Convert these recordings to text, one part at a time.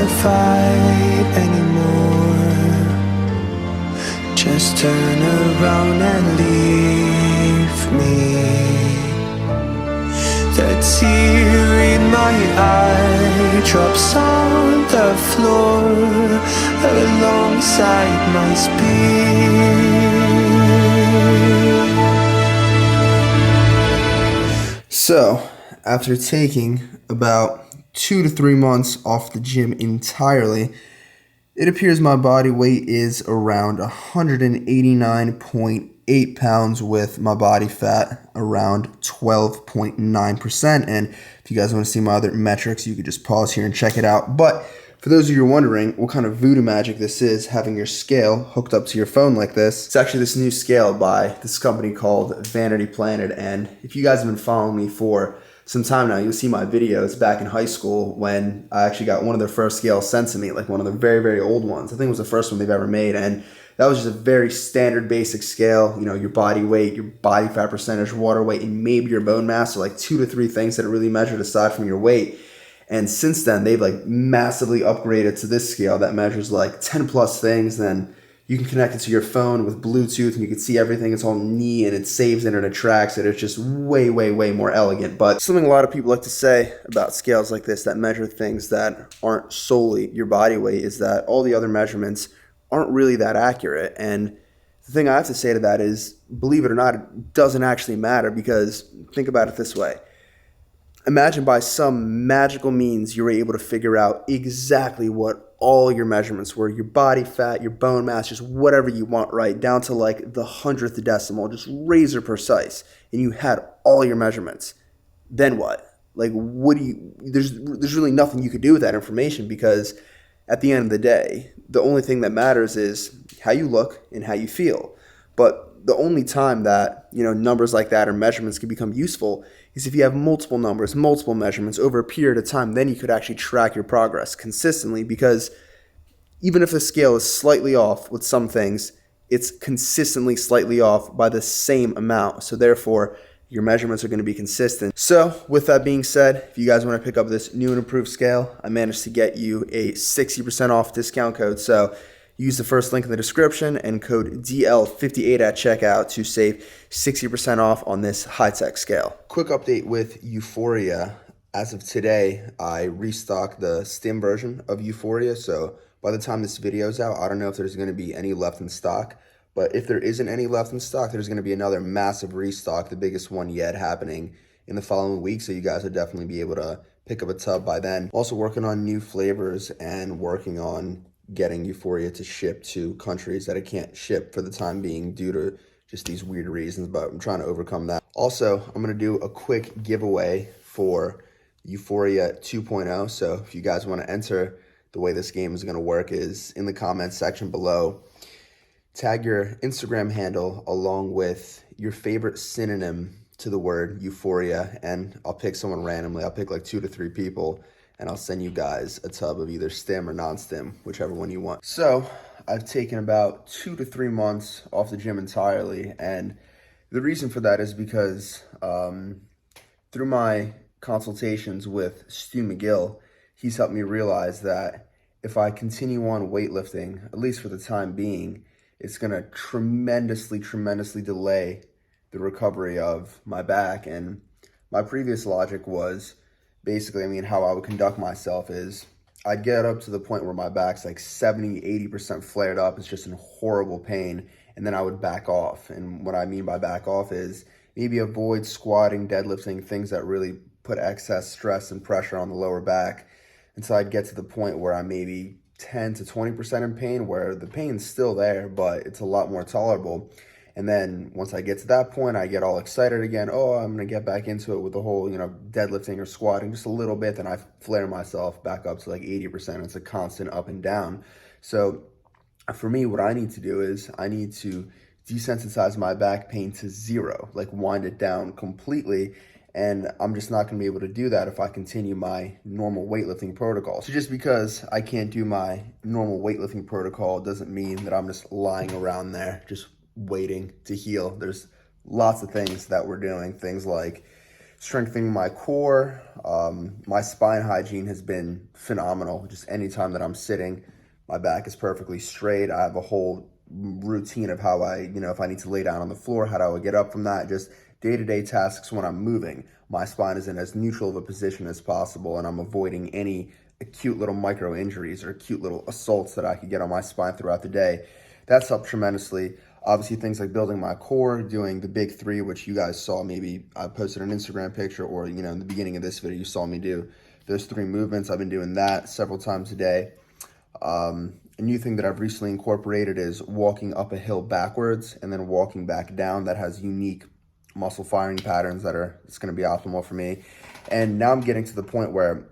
wanna fight anymore. Just turn around and leave me. The tear in my eye drops on the floor alongside my spear. So, after taking about 2 to 3 months off the gym entirely, it appears my body weight is around 189.8 pounds with my body fat around 12.9%. And if you guys want to see my other metrics, you could just pause here and check it out. But for those of you wondering what kind of voodoo magic this is, having your scale hooked up to your phone like this, it's actually this new scale by this company called Vanity Planet. And if you guys have been following me for some time now, you'll see my videos back in high school when I actually got one of their first scales sent to me, like one of the very, very old ones. I think it was the first one they've ever made. And that was just a very standard basic scale. You know, your body weight, your body fat percentage, water weight, and maybe your bone mass are like 2 to 3 things that it really measured aside from your weight. And since then, they've like massively upgraded to this scale that measures like 10 plus things. Then you can connect it to your phone with Bluetooth and you can see everything. It's all neat and it saves it and it tracks it. It's just way, way, way more elegant. But something a lot of people like to say about scales like this that measure things that aren't solely your body weight is that all the other measurements aren't really that accurate. And the thing I have to say to that is, believe it or not, it doesn't actually matter, because think about it this way. Imagine by some magical means you were able to figure out exactly what all your measurements were, your body fat, your bone mass, just whatever you want, right, down to like the 100th decimal, just razor precise, and you had all your measurements. Then what? Like, what do you, there's really nothing you could do with that information, because at the end of the day, the only thing that matters is how you look and how you feel. But the only time that, you know, numbers like that or measurements can become useful is if you have multiple numbers, multiple measurements over a period of time. Then you could actually track your progress consistently, because even if the scale is slightly off with some things, it's consistently slightly off by the same amount. So therefore, your measurements are going to be consistent. So with that being said, if you guys want to pick up this new and improved scale, I managed to get you a 60% off discount code. So use the first link in the description and code DL58 at checkout to save 60% off on this high-tech scale. Quick update with Euphoria. As of today, I restocked the stim version of Euphoria. So by the time this video is out, I don't know if there's going to be any left in stock. But if there isn't any left in stock, there's going to be another massive restock, the biggest one yet, happening in the following week. So you guys will definitely be able to pick up a tub by then. Also working on new flavors and working on getting Euphoria to ship to countries that it can't ship for the time being due to just these weird reasons, but I'm trying to overcome that. Also, I'm going to do a quick giveaway for Euphoria 2.0. So if you guys want to enter, the way this game is going to work is in the comments section below. Tag your Instagram handle along with your favorite synonym to the word Euphoria, and I'll pick someone randomly. I'll pick like 2 to 3 people, and I'll send you guys a tub of either stim or non-stim, whichever one you want. So I've taken about 2 to 3 months off the gym entirely, and the reason for that is because through my consultations with Stu McGill, he's helped me realize that if I continue on weightlifting, at least for the time being, it's going to tremendously delay the recovery of my back. And my previous logic was basically, how I would conduct myself is I'd get up to the point where my back's like 70-80% flared up. It's just in horrible pain. And then I would back off. And what I mean by back off is maybe avoid squatting, deadlifting, things that really put excess stress and pressure on the lower back, until I'd get to the point where I'm maybe 10 to 20% in pain, where the pain's still there, but it's a lot more tolerable. And then once I get to that point, I get all excited again. Oh, I'm going to get back into it with the whole, deadlifting or squatting just a little bit. Then I flare myself back up to like 80%. It's a constant up and down. So for me, what I need to do is I need to desensitize my back pain to 0, like wind it down completely. And I'm just not going to be able to do that if I continue my normal weightlifting protocol. So just because I can't do my normal weightlifting protocol doesn't mean that I'm just lying around there, just waiting to heal. There's lots of things that we're doing, things like strengthening my core. My spine hygiene has been phenomenal. Just anytime that I'm sitting, my back is perfectly straight. I have a whole routine of how if I need to lay down on the floor, how do I get up from that? Just day to day tasks when I'm moving. My spine is in as neutral of a position as possible, and I'm avoiding any acute little micro injuries or acute little assaults that I could get on my spine throughout the day. That's helped tremendously. Obviously, things like building my core, doing the big three, which you guys saw, maybe I posted an Instagram picture, or in the beginning of this video you saw me do those three movements. I've been doing that several times a day. A new thing that I've recently incorporated is walking up a hill backwards and then walking back down. That has unique muscle firing patterns it's going to be optimal for me. And now I'm getting to the point where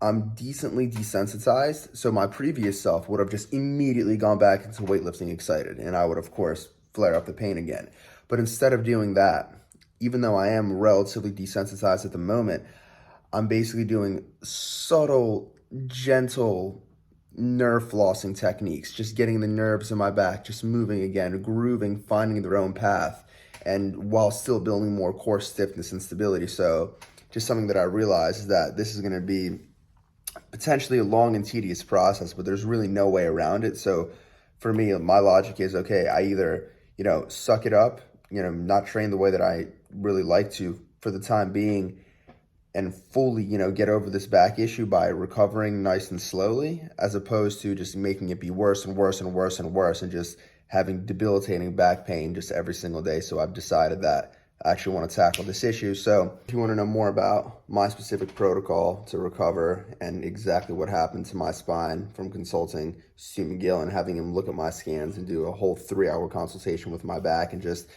I'm decently desensitized. So my previous self would have just immediately gone back into weightlifting excited, and I would, of course, flare up the pain again. But instead of doing that, even though I am relatively desensitized at the moment, I'm basically doing subtle, gentle nerve flossing techniques, just getting the nerves in my back, just moving again, grooving, finding their own path, and while still building more core stiffness and stability. So just something that I realized is that this is going to be potentially a long and tedious process, but there's really no way around it. So for me, my logic is, okay, I either, suck it up, not train the way that I really like to for the time being, and fully, get over this back issue by recovering nice and slowly, as opposed to just making it be worse and worse and worse and worse and just having debilitating back pain just every single day. So I've decided that I actually want to tackle this issue. So if you want to know more about my specific protocol to recover and exactly what happened to my spine from consulting Stu McGill and having him look at my scans and do a whole 3-hour consultation with my back and just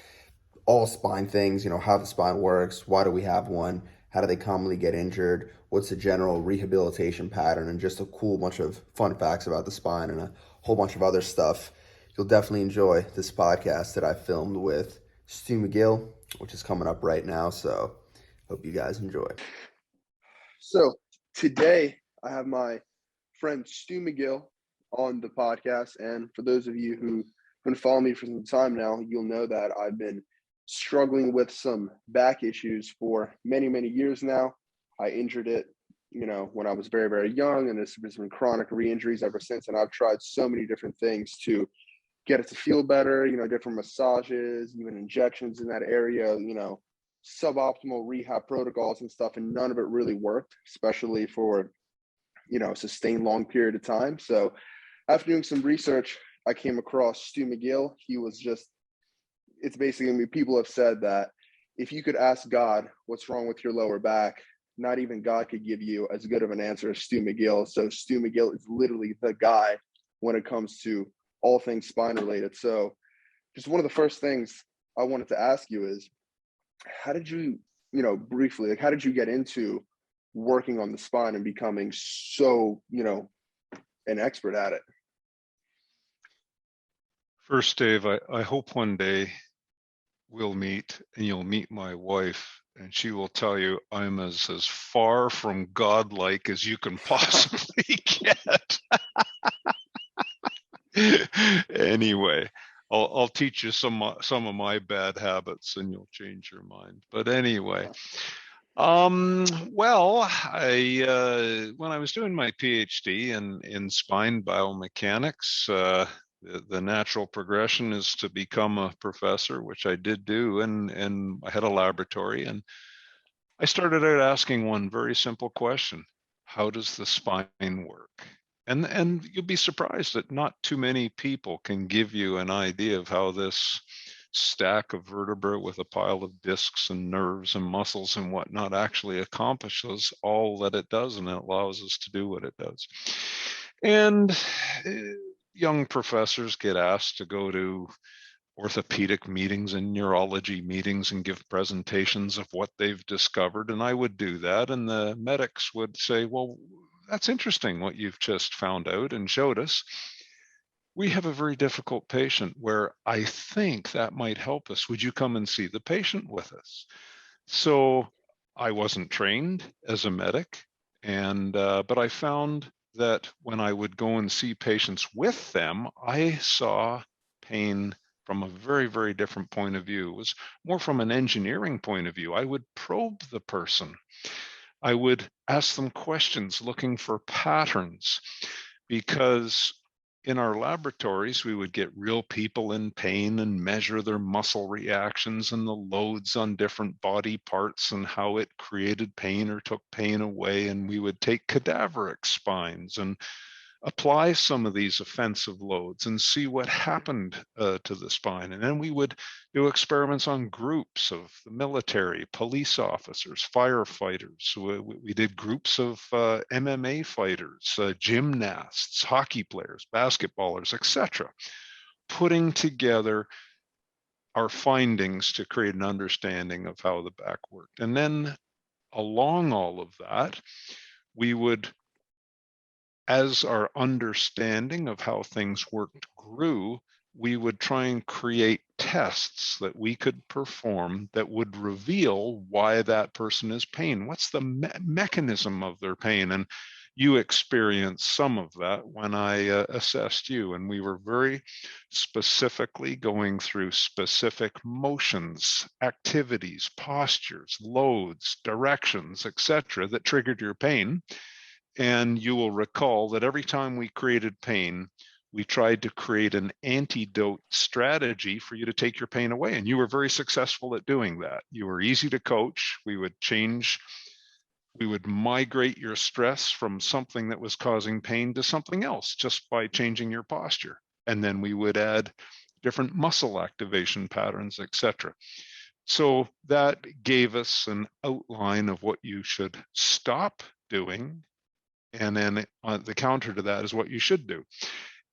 all spine things, how the spine works, why do we have one, how do they commonly get injured, what's the general rehabilitation pattern, and just a cool bunch of fun facts about the spine and a whole bunch of other stuff. You'll definitely enjoy this podcast that I filmed with Stu McGill, which is coming up right now. So hope you guys enjoy. So today I have my friend Stu McGill on the podcast. And for those of you who've been following me for some time now, you'll know that I've been struggling with some back issues for many, many years now. I injured it, when I was very, very young, and there's been chronic re-injuries ever since. And I've tried so many different things to get it to feel better, different massages, even injections in that area, suboptimal rehab protocols and stuff. And none of it really worked, especially for, a sustained long period of time. So after doing some research, I came across Stu McGill. He was it's basically, people have said that if you could ask God what's wrong with your lower back, not even God could give you as good of an answer as Stu McGill. So Stu McGill is literally the guy when it comes to all things spine related. So just one of the first things I wanted to ask you is, how did you, briefly, how did you get into working on the spine and becoming so, an expert at it? First, Dave, I hope one day we'll meet and you'll meet my wife, and she will tell you I'm as far from godlike as you can possibly get. Anyway, I'll teach you some of my bad habits and you'll change your mind. But anyway, well, when I was doing my PhD in spine biomechanics, the natural progression is to become a professor, which I did do, and I had a laboratory, and I started out asking one very simple question: how does the spine work? And you'll be surprised that not too many people can give you an idea of how this stack of vertebrae with a pile of discs and nerves and muscles and whatnot actually accomplishes all that it does, and it allows us to do what it does. And young professors get asked to go to orthopedic meetings and neurology meetings and give presentations of what they've discovered, and I would do that, and the medics would say, well, that's interesting what you've just found out and showed us. We have a very difficult patient where I think that might help us. Would you come and see the patient with us? So I wasn't trained as a medic, and but I found that when I would go and see patients with them, I saw pain from a very, very different point of view. It was more from an engineering point of view. I would probe the person. I would ask them questions looking for patterns, because in our laboratories, we would get real people in pain and measure their muscle reactions and the loads on different body parts and how it created pain or took pain away. And we would take cadaveric spines and apply some of these offensive loads and see what happened to the spine. And then we would do experiments on groups of the military, police officers, firefighters. We did groups of MMA fighters, gymnasts, hockey players, basketballers, etc., putting together our findings to create an understanding of how the back worked. And then along all of that, we would, as our understanding of how things worked grew, we would try and create tests that we could perform that would reveal why that person is pain. What's the mechanism of their pain? And you experienced some of that when I assessed you, and we were very specifically going through specific motions, activities, postures, loads, directions, etc., that triggered your pain. And you will recall that every time we created pain, we tried to create an antidote strategy for you to take your pain away. And you were very successful at doing that. You were easy to coach. We would migrate your stress from something that was causing pain to something else just by changing your posture. And then we would add different muscle activation patterns, etc. So that gave us an outline of what you should stop doing. And then the counter to that is what you should do.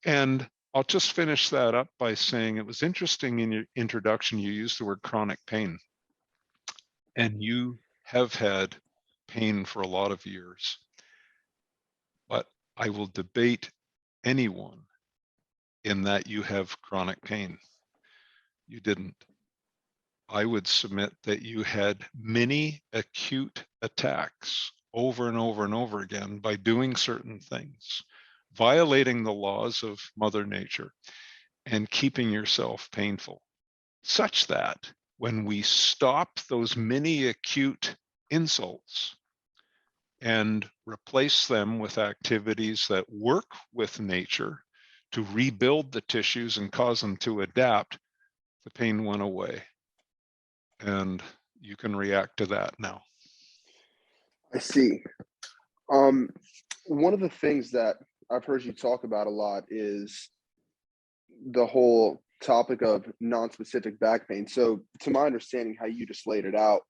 And I'll just finish that up by saying it was interesting in your introduction, you used the word chronic pain. And you have had pain for a lot of years. But I will debate anyone in that you have chronic pain. You didn't. I would submit that you had many acute attacks over and over and over again by doing certain things, violating the laws of Mother Nature and keeping yourself painful, such that when we stop those many acute insults and replace them with activities that work with nature to rebuild the tissues and cause them to adapt, the pain went away. And you can react to that now. I see. One of the things that I've heard you talk about a lot is the whole topic of non-specific back pain. So to my understanding, how you just laid it out,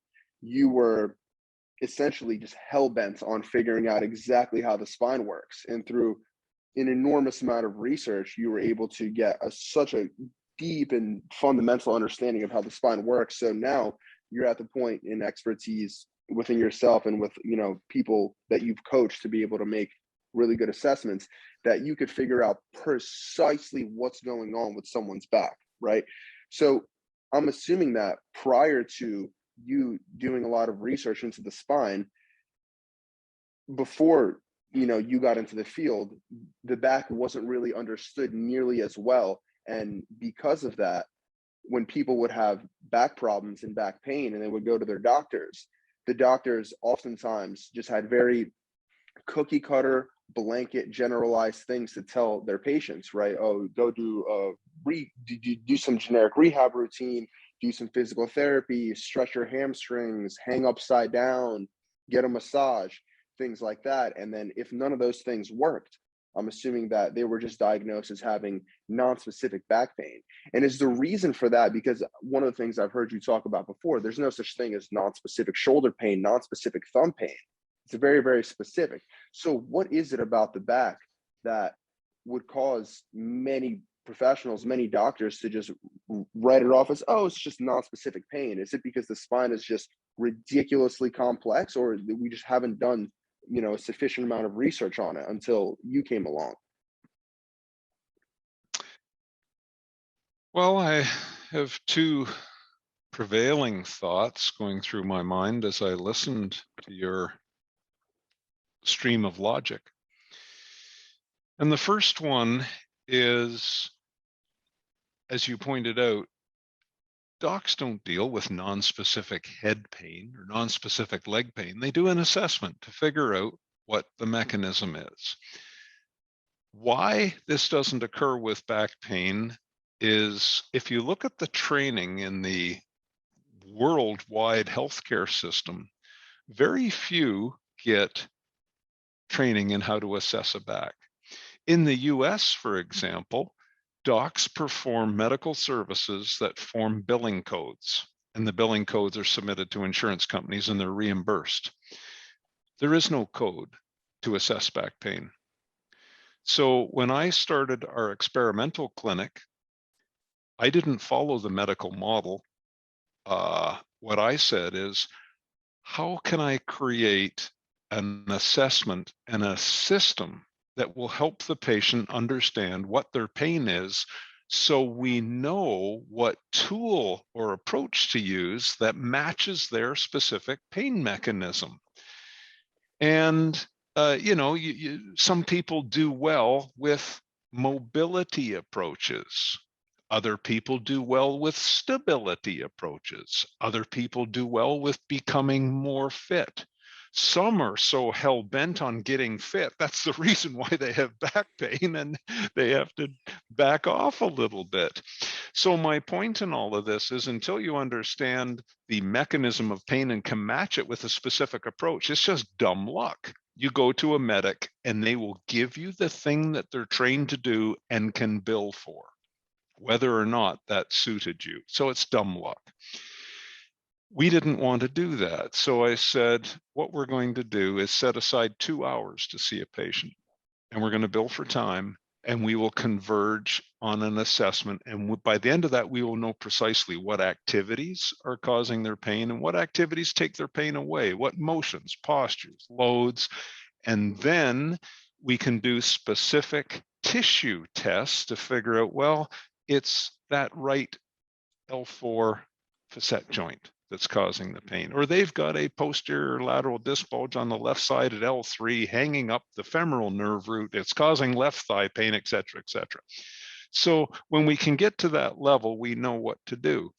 you were essentially just hell-bent on figuring out exactly how the spine works. And through an enormous amount of research, you were able to get such a deep and fundamental understanding of how the spine works. So now you're at the point in expertise within yourself and with, you know, people that you've coached to be able to make really good assessments that you could figure out precisely what's going on with someone's back, right? So I'm assuming that prior to you doing a lot of research into the spine, before, you know, you got into the field, the back wasn't really understood nearly as well. And because of that, when people would have back problems and back pain and they would go to their doctors, the doctors oftentimes just had very cookie cutter, blanket, generalized things to tell their patients, right? Oh, go do some generic rehab routine, do some physical therapy, stretch your hamstrings, hang upside down, get a massage, things like that. And then if none of those things worked, I'm assuming that they were just diagnosed as having non-specific back pain. And is the reason for that, because one of the things I've heard you talk about before, there's no such thing as non-specific shoulder pain, non-specific thumb pain. It's very, very specific. So what is it about the back that would cause many professionals, many doctors to just write it off as, oh, it's just non-specific pain? Is it because the spine is just ridiculously complex, or we just haven't done, you know, a sufficient amount of research on it until you came along? Well, I have two prevailing thoughts going through my mind as I listened to your stream of logic. And the first one is as you pointed out, docs don't deal with non-specific head pain or non-specific leg pain. They do an assessment to figure out what the mechanism is. Why this doesn't occur with back pain is, if you look at the training in the worldwide healthcare system, very few get training in how to assess a back. In the US, for example, docs perform medical services that form billing codes, and the billing codes are submitted to insurance companies and they're reimbursed. There is no code to assess back pain. So when I started our experimental clinic, I didn't follow the medical model. What I said is, how can I create an assessment and a system that will help the patient understand what their pain is, so we know what tool or approach to use that matches their specific pain mechanism. And some people do well with mobility approaches. Other people do well with stability approaches. Other people do well with becoming more fit. Some are so hell-bent on getting fit, that's the reason why they have back pain, and they have to back off a little bit. So my point in all of this is, until you understand the mechanism of pain and can match it with a specific approach, it's just dumb luck. You go to a medic and they will give you the thing that they're trained to do and can bill for, whether or not that suited you. So it's dumb luck. We didn't want to do that. So I said, what we're going to do is set aside 2 hours to see a patient, and we're going to bill for time, and we will converge on an assessment. And by the end of that, we will know precisely what activities are causing their pain and what activities take their pain away, what motions, postures, loads. And then we can do specific tissue tests to figure out, well, it's that right L4 facet joint that's causing the pain, or they've got a posterior lateral disc bulge on the left side at L3 hanging up the femoral nerve root, it's causing left thigh pain, etc., etc. So when we can get to that level, we know what to do.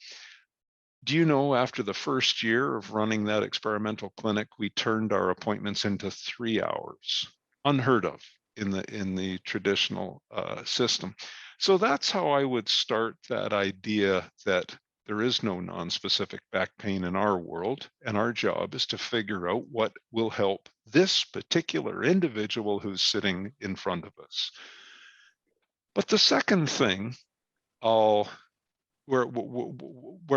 Do you know, after the first year of running that experimental clinic, we turned our appointments into 3 hours, unheard of in the traditional system. So that's how I would start that idea that there is no non-specific back pain in our world, and our job is to figure out what will help this particular individual who's sitting in front of us. But the second thing, where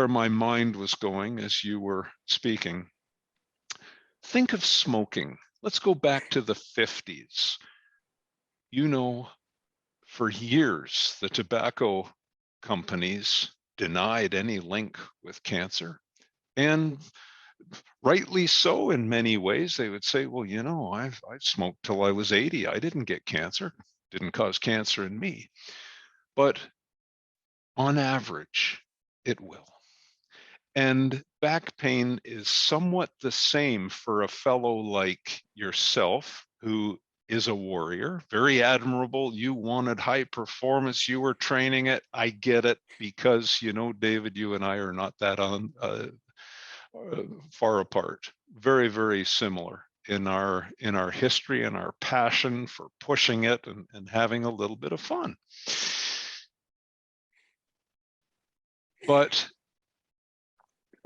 my mind was going as you were speaking, think of smoking. Let's go back to the 50s. You know, for years, the tobacco companies denied any link with cancer, and rightly so in many ways. They would say, well, I've smoked till I was 80. I didn't get cancer, didn't cause cancer in me. But on average, it will. And back pain is somewhat the same for a fellow like yourself, who is a warrior, very admirable. You wanted high performance, you were training it. I get it, because, David, you and I are not that far apart. Very, very similar in our history and our passion for pushing it and having a little bit of fun. But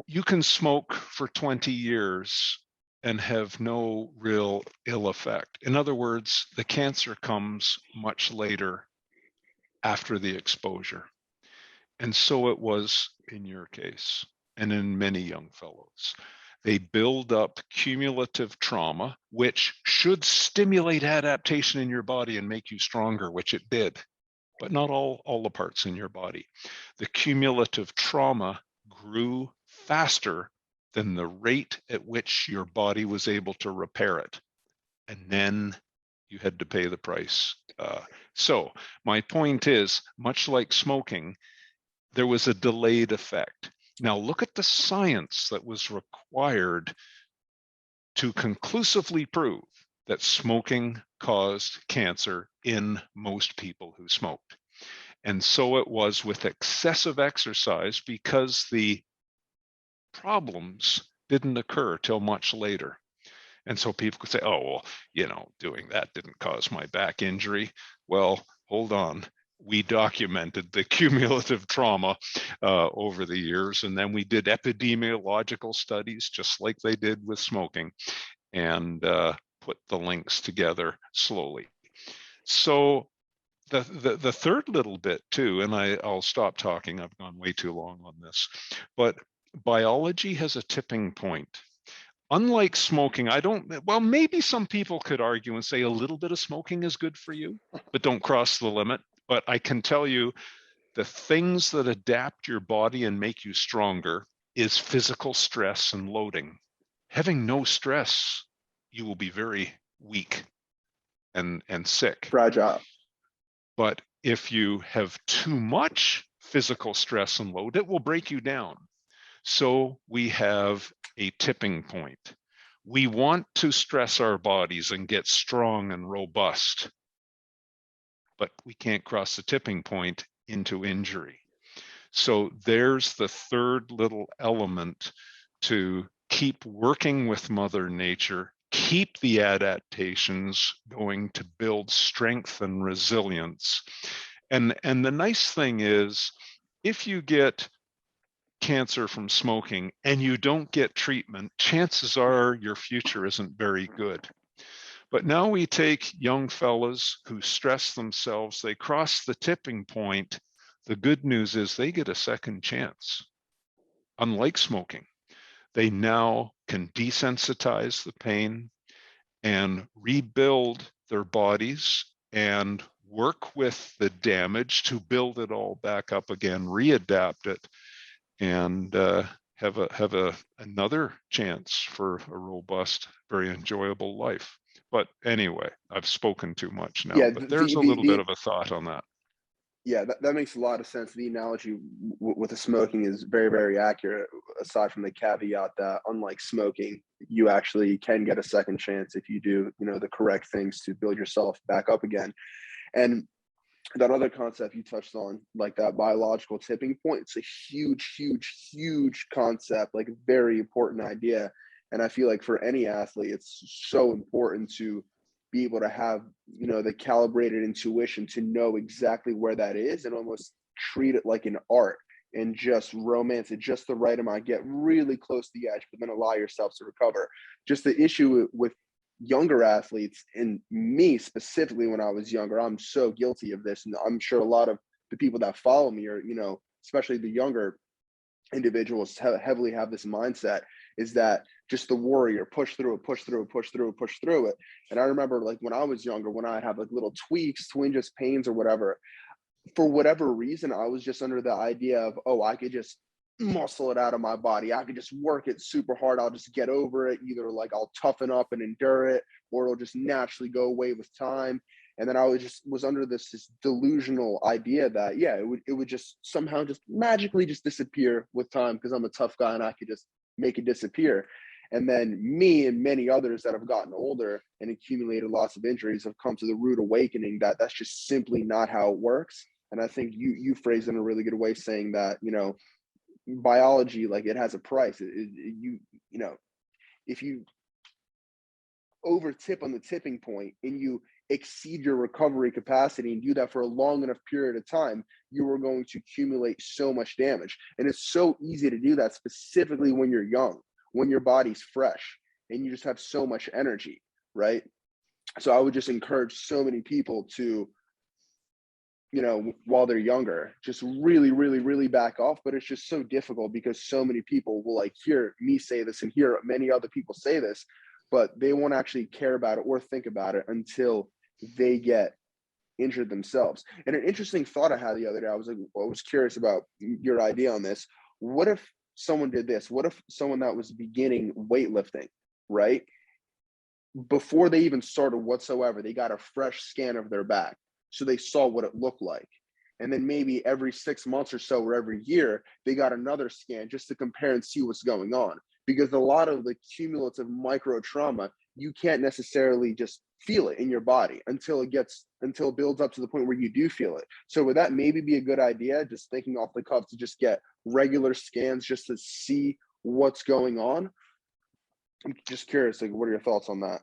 you can smoke for 20 years and have no real ill effect. In other words, the cancer comes much later after the exposure. And so it was in your case, and in many young fellows. They build up cumulative trauma, which should stimulate adaptation in your body and make you stronger, which it did, but not all the parts in your body. The cumulative trauma grew faster than the rate at which your body was able to repair it. And then you had to pay the price. So my point is, much like smoking, there was a delayed effect. Now look at the science that was required to conclusively prove that smoking caused cancer in most people who smoked. And so it was with excessive exercise, because the problems didn't occur till much later. And so people could say, oh, well, doing that didn't cause my back injury. Well, hold on. We documented the cumulative trauma over the years, and then we did epidemiological studies, just like they did with smoking, and put the links together slowly. So the third little bit too, and I'll stop talking, I've gone way too long on this, but biology has a tipping point. Unlike smoking, well, maybe some people could argue and say a little bit of smoking is good for you, but don't cross the limit. But I can tell you, the things that adapt your body and make you stronger is physical stress and loading. Having no stress, you will be very weak and sick. Fragile. But if you have too much physical stress and load, it will break you down. So we have a tipping point. We want to stress our bodies and get strong and robust, but we can't cross the tipping point into injury. So there's the third little element to keep working with Mother Nature, keep the adaptations going to build strength and resilience. And the nice thing is, if you get cancer from smoking and you don't get treatment, chances are your future isn't very good. But now we take young fellas who stress themselves, they cross the tipping point. The good news is they get a second chance. Unlike smoking, they now can desensitize the pain and rebuild their bodies and work with the damage to build it all back up again, readapt it, and have another chance for a robust, very enjoyable life. But anyway, I've spoken too much now, Yeah, but there's a little bit of a thought on that. Yeah, that makes a lot of sense. The analogy with the smoking is very, very accurate, aside from the caveat that unlike smoking, you actually can get a second chance if you do, the correct things to build yourself back up again. And that other concept you touched on, like that biological tipping point, it's a huge, huge, huge concept, like a very important idea. And I feel like for any athlete, it's so important to be able to have, the calibrated intuition to know exactly where that is and almost treat it like an art and just romance it just the right amount, get really close to the edge, but then allow yourself to recover. Just the issue with younger athletes, and me specifically when I was younger, I'm so guilty of this. And I'm sure a lot of the people that follow me are, especially the younger individuals heavily have this mindset, is that just the warrior, push through it, push through it, push through it, push through it. And I remember like when I was younger, when I'd have like little tweaks, twinges, pains or whatever, for whatever reason, I was just under the idea of, oh, I could just muscle it out of my body. I could just work it super hard. I'll just get over it. Either like I'll toughen up and endure it, or it'll just naturally go away with time. And then I was under this delusional idea that, yeah, it would just somehow just magically just disappear with time because I'm a tough guy and I could just make it disappear. And then me and many others that have gotten older and accumulated lots of injuries have come to the rude awakening that that's just simply not how it works. And I think you phrased it in a really good way, saying that, biology, like it has a price. If you over tip on the tipping point and you exceed your recovery capacity and do that for a long enough period of time, you are going to accumulate so much damage. And it's so easy to do that, specifically when you're young, when your body's fresh and you just have so much energy, right? So I would just encourage so many people to, while they're younger, just really, really, really back off. But it's just so difficult because so many people will like hear me say this and hear many other people say this, but they won't actually care about it or think about it until they get injured themselves. And an interesting thought I had the other day, I was curious about your idea on this. What if someone did this? What if someone that was beginning weightlifting, right? Before they even started whatsoever, they got a fresh scan of their back. So they saw what it looked like. And then maybe every 6 months or so, or every year, they got another scan just to compare and see what's going on. Because a lot of the cumulative micro trauma you can't necessarily just feel it in your body until it builds up to the point where you do feel it. So would that maybe be a good idea, just thinking off the cuff, to just get regular scans just to see what's going on? I'm just curious, like, what are your thoughts on that?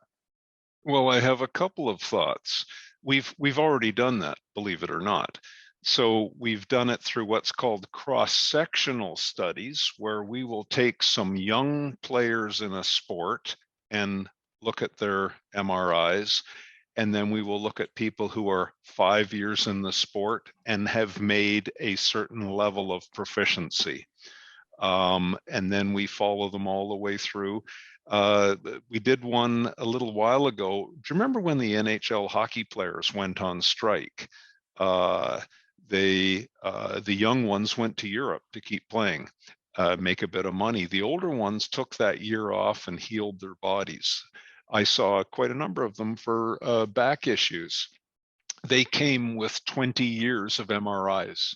Well, I have a couple of thoughts. We've already done that, believe it or not. So we've done it through what's called cross-sectional studies, where we will take some young players in a sport and look at their MRIs, and then we will look at people who are 5 years in the sport and have made a certain level of proficiency. And then we follow them all the way through. We did one a little while ago. Do you remember when the NHL hockey players went on strike? The young ones went to Europe to keep playing, make a bit of money. The older ones took that year off and healed their bodies. I saw quite a number of them for back issues. They came with 20 years of MRIs.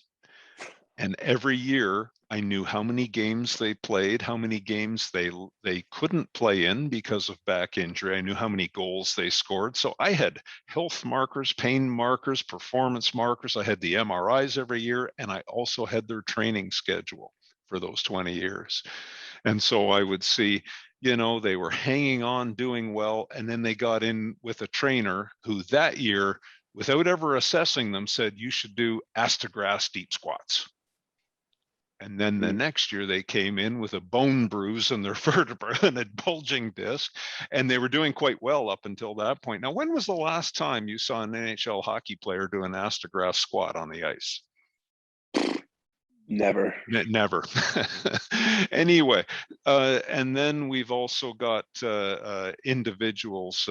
And every year I knew how many games they played, how many games they couldn't play in because of back injury. I knew how many goals they scored. So I had health markers, pain markers, performance markers. I had the MRIs every year, and I also had their training schedule for those 20 years. And so I would see, they were hanging on, doing well, and then they got in with a trainer who that year, without ever assessing them, said, you should do ass-to-grass deep squats. And then the next year they came in with a bone bruise in their vertebra and a bulging disc, and they were doing quite well up until that point. Now, when was the last time you saw an NHL hockey player do an ass-to-grass squat on the ice? Never. Never. Anyway, and then we've also got individuals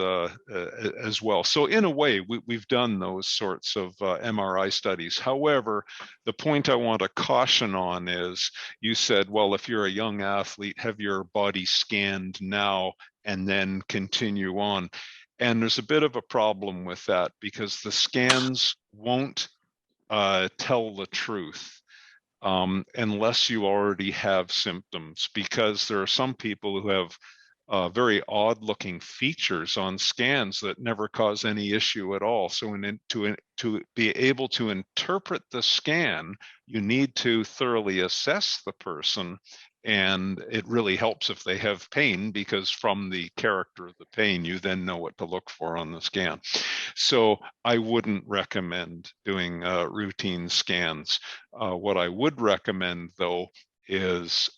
as well. So in a way, we've done those sorts of MRI studies. However, the point I want to caution on is, you said, well, if you're a young athlete, have your body scanned now and then continue on. And there's a bit of a problem with that, because the scans won't tell the truth unless you already have symptoms, because there are some people who have very odd looking features on scans that never cause any issue at all. So to be able to interpret the scan, you need to thoroughly assess the person. And it really helps if they have pain, because from the character of the pain, you then know what to look for on the scan. So I wouldn't recommend doing routine scans. What I would recommend, though, is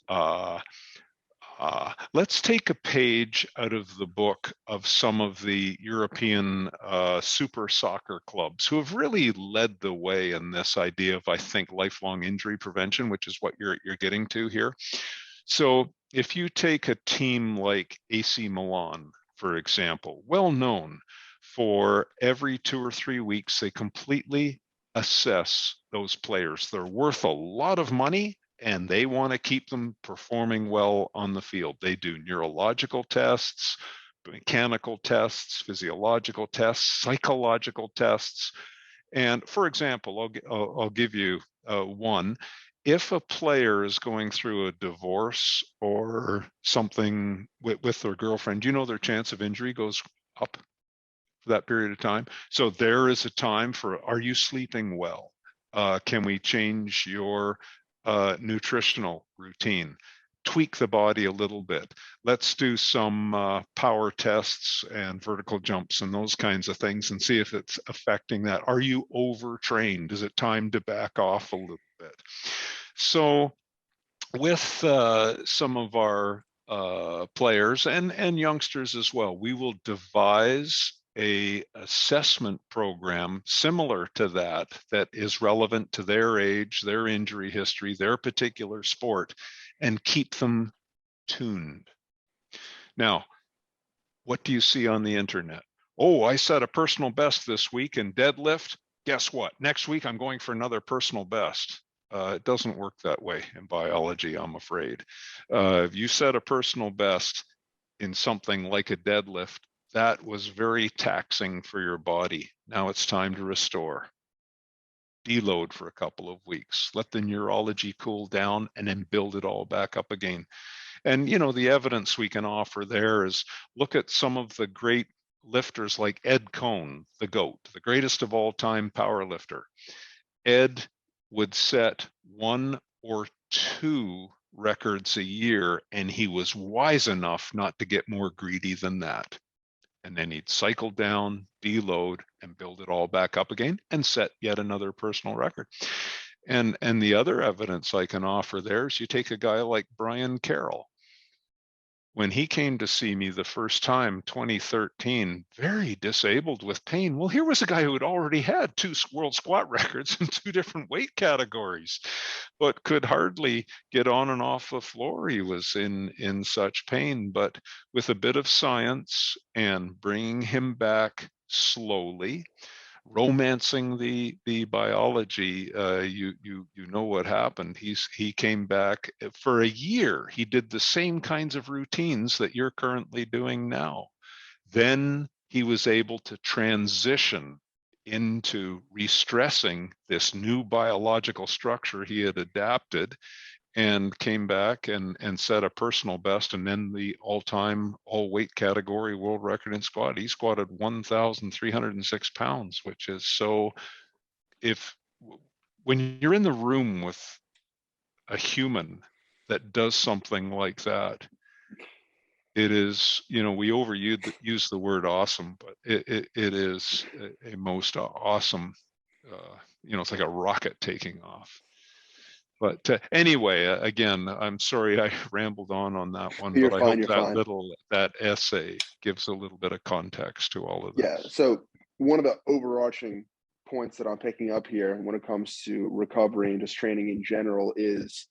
let's take a page out of the book of some of the European super soccer clubs who have really led the way in this idea of, I think, lifelong injury prevention, which is what you're getting to here. So if you take a team like AC Milan, for example, well known for every 2 or 3 weeks, they completely assess those players. They're worth a lot of money, and they want to keep them performing well on the field. They do neurological tests, mechanical tests, physiological tests, psychological tests. And for example, I'll give you one. If a player is going through a divorce or something with their girlfriend, their chance of injury goes up for that period of time. So there is a time for, are you sleeping well? Can we change your nutritional routine? Tweak the body a little bit. Let's do some power tests and vertical jumps and those kinds of things, and see if it's affecting that. Are you overtrained? Is it time to back off a little bit? So with some of our players and youngsters as well, we will devise a assessment program similar to that is relevant to their age, their injury history, their particular sport, and keep them tuned. Now, what do you see on the internet? Oh, I set a personal best this week in deadlift. Guess what? Next week, I'm going for another personal best. It doesn't work that way in biology, I'm afraid. If you set a personal best in something like a deadlift, that was very taxing for your body. Now it's time to restore. Deload for a couple of weeks. Let the neurology cool down and then build it all back up again. And, the evidence we can offer there is look at some of the great lifters like Ed Cohn, the GOAT, the greatest of all time power lifter. Ed would set 1 or 2 records a year, and he was wise enough not to get more greedy than that. And then he'd cycle down, deload, and build it all back up again and set yet another personal record. And the other evidence I can offer there is you take a guy like Brian Carroll. When he came to see me the first time, 2013, very disabled with pain. Well, here was a guy who had already had 2 world squat records in 2 different weight categories, but could hardly get on and off the floor. He was in such pain, but with a bit of science and bringing him back slowly, romancing the biology, you know what happened. He came back for a year. He did the same kinds of routines that you're currently doing now. Then he was able to transition into restressing this new biological structure he had adapted, and came back and set a personal best, and then the all-time all-weight category world record in squat. He squatted 1,306 pounds, which is so. When you're in the room with a human that does something like that, it is, we overuse the word awesome, but it is a most awesome. It's like a rocket taking off. But anyway, again, I'm sorry I rambled on that one, You're but I fine, hope you're fine. that essay gives a little bit of context to all of this. Yeah, so one of the overarching points that I'm picking up here when it comes to recovery and just training in general is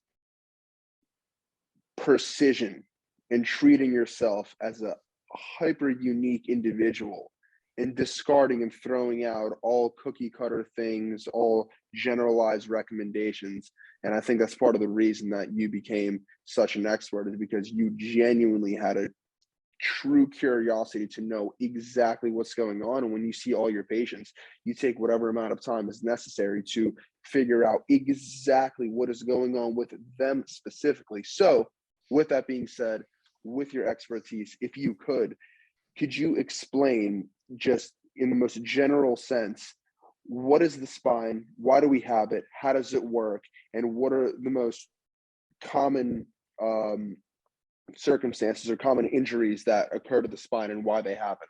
precision and treating yourself as a hyper unique individual, and discarding and throwing out all cookie cutter things, all generalized recommendations. And I think that's part of the reason that you became such an expert, is because you genuinely had a true curiosity to know exactly what's going on. And when you see all your patients, you take whatever amount of time is necessary to figure out exactly what is going on with them specifically. So with that being said, with your expertise, if you could you explain, just in the most general sense, what is the spine? Why do we have it? How does it work? And what are the most common circumstances or common injuries that occur to the spine, and why they happen?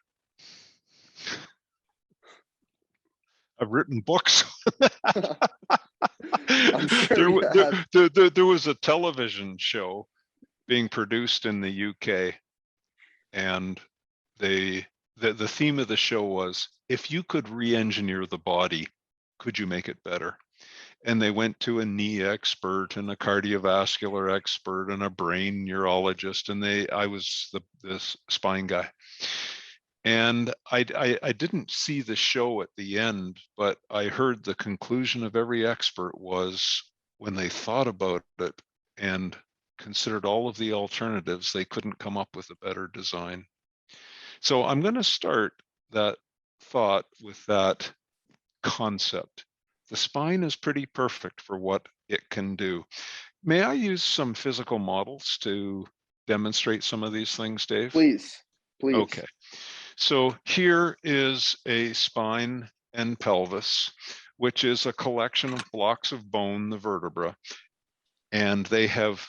I've written books. I'm sure there was a television show being produced in the UK, and the theme of the show was, if you could re-engineer the body, could you make it better? And they went to a knee expert and a cardiovascular expert and a brain neurologist, and I was this spine guy. And I didn't see the show at the end, but I heard the conclusion of every expert was, when they thought about it and considered all of the alternatives, they couldn't come up with a better design. So I'm going to start that thought with that concept. The spine is pretty perfect for what it can do. May I use some physical models to demonstrate some of these things, Dave? Please. Okay. So here is a spine and pelvis, which is a collection of blocks of bone, the vertebra, and they have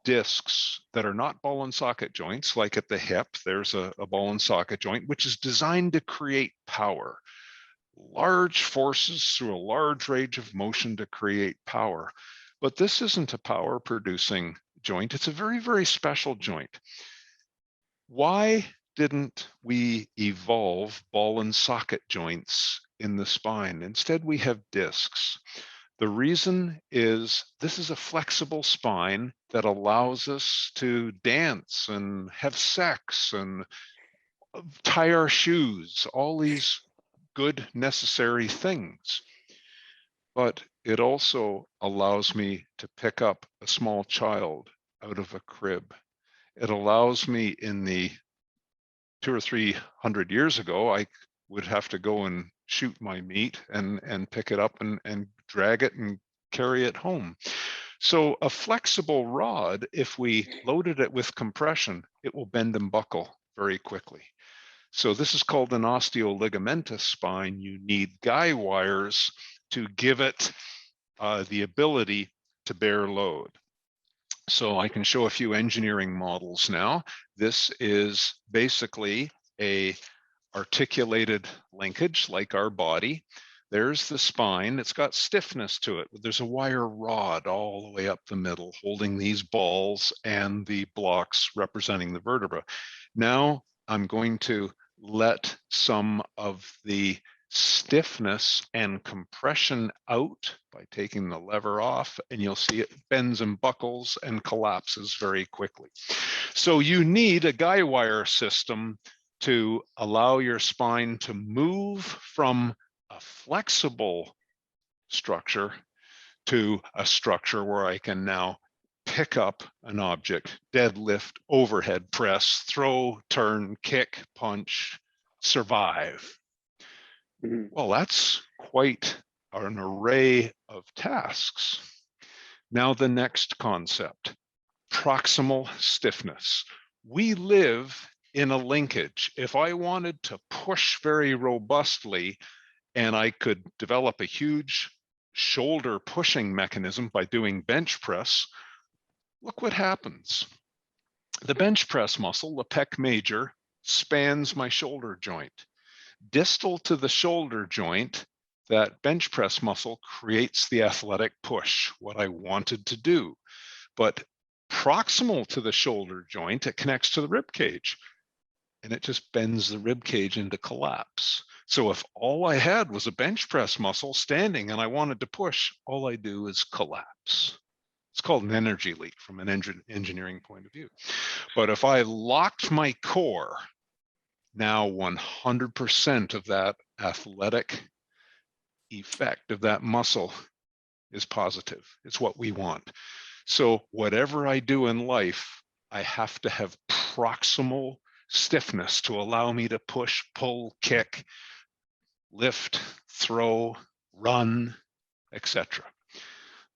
discs that are not ball and socket joints. Like at the hip, there's a ball and socket joint, which is designed to create power. Large forces through a large range of motion to create power. But this isn't a power producing joint. It's a very, very special joint. Why didn't we evolve ball and socket joints in the spine? Instead, we have discs. The reason is this is a flexible spine that allows us to dance and have sex and tie our shoes, all these good, necessary things. But it also allows me to pick up a small child out of a crib. It allows me, in the 200 or 300 years ago, I would have to go and shoot my meat and pick it up and drag it and carry it home. So a flexible rod, if we loaded it with compression, it will bend and buckle very quickly. So this is called an osteoligamentous spine. You need guy wires to give it the ability to bear load. So I can show a few engineering models now. This is basically a articulated linkage like our body. There's the spine. It's got stiffness to it. There's a wire rod all the way up the middle holding these balls and the blocks representing the vertebra. Now I'm going to let some of the stiffness and compression out by taking the lever off, and you'll see it bends and buckles and collapses very quickly. So you need a guy wire system to allow your spine to move from a flexible structure to a structure where I can now pick up an object, deadlift, overhead press, throw, turn, kick, punch, survive. Well, that's quite an array of tasks. Now the next concept, proximal stiffness. We live in a linkage. If I wanted to push very robustly and I could develop a huge shoulder pushing mechanism by doing bench press, look what happens. The bench press muscle, the pec major, spans my shoulder joint. Distal to the shoulder joint, that bench press muscle creates the athletic push, what I wanted to do. But proximal to the shoulder joint, it connects to the rib cage, and it just bends the rib cage into collapse. So if all I had was a bench press muscle standing and I wanted to push, all I do is collapse. It's called an energy leak from an engineering point of view. But if I locked my core, now 100% of that athletic effect of that muscle is positive. It's what we want. So whatever I do in life, I have to have proximal stiffness to allow me to push, pull, kick, lift, throw, run, etc.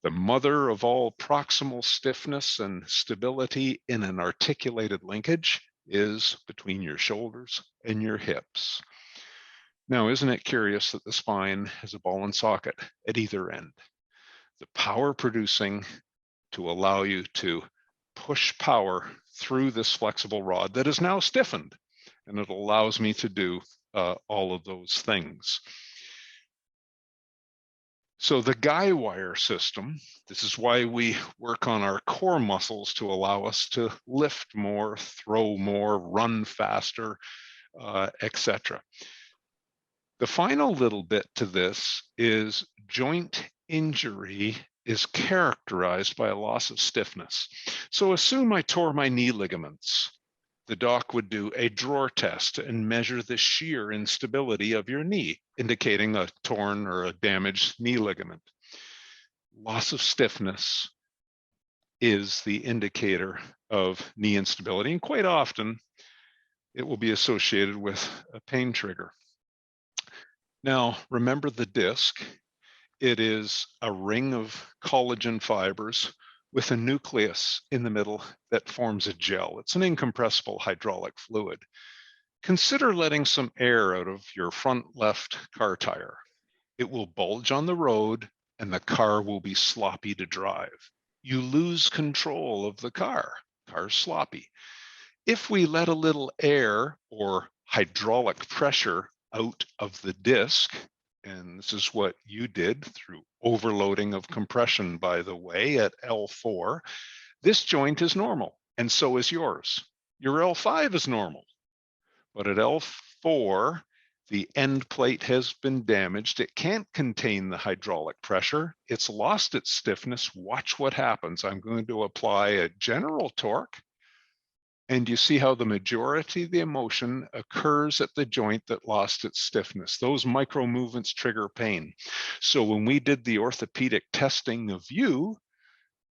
The mother of all proximal stiffness and stability in an articulated linkage is between your shoulders and your hips. Now, isn't it curious that the spine has a ball and socket at either end? The power producing to allow you to push power through this flexible rod that is now stiffened, and it allows me to do all of those things. So the guy wire system, this is why we work on our core muscles to allow us to lift more, throw more, run faster, etc. The final little bit to this is joint injury is characterized by a loss of stiffness. So assume I tore my knee ligaments. The doc would do a drawer test and measure the shear instability of your knee, indicating a torn or a damaged knee ligament. Loss of stiffness is the indicator of knee instability, and quite often it will be associated with a pain trigger. Now, remember the disc. It is a ring of collagen fibers with a nucleus in the middle that forms a gel. It's an incompressible hydraulic fluid. Consider letting some air out of your front left car tire. It will bulge on the road and the car will be sloppy to drive. You lose control of the car. Car's sloppy. If we let a little air or hydraulic pressure out of the disc, and this is what you did through overloading of compression, by the way, at L4, this joint is normal, and so is yours. Your L5 is normal, but at L4, the end plate has been damaged. It can't contain the hydraulic pressure. It's lost its stiffness. Watch what happens. I'm going to apply a general torque, and you see how the majority of the motion occurs at the joint that lost its stiffness. Those micro movements trigger pain. So when we did the orthopedic testing of you,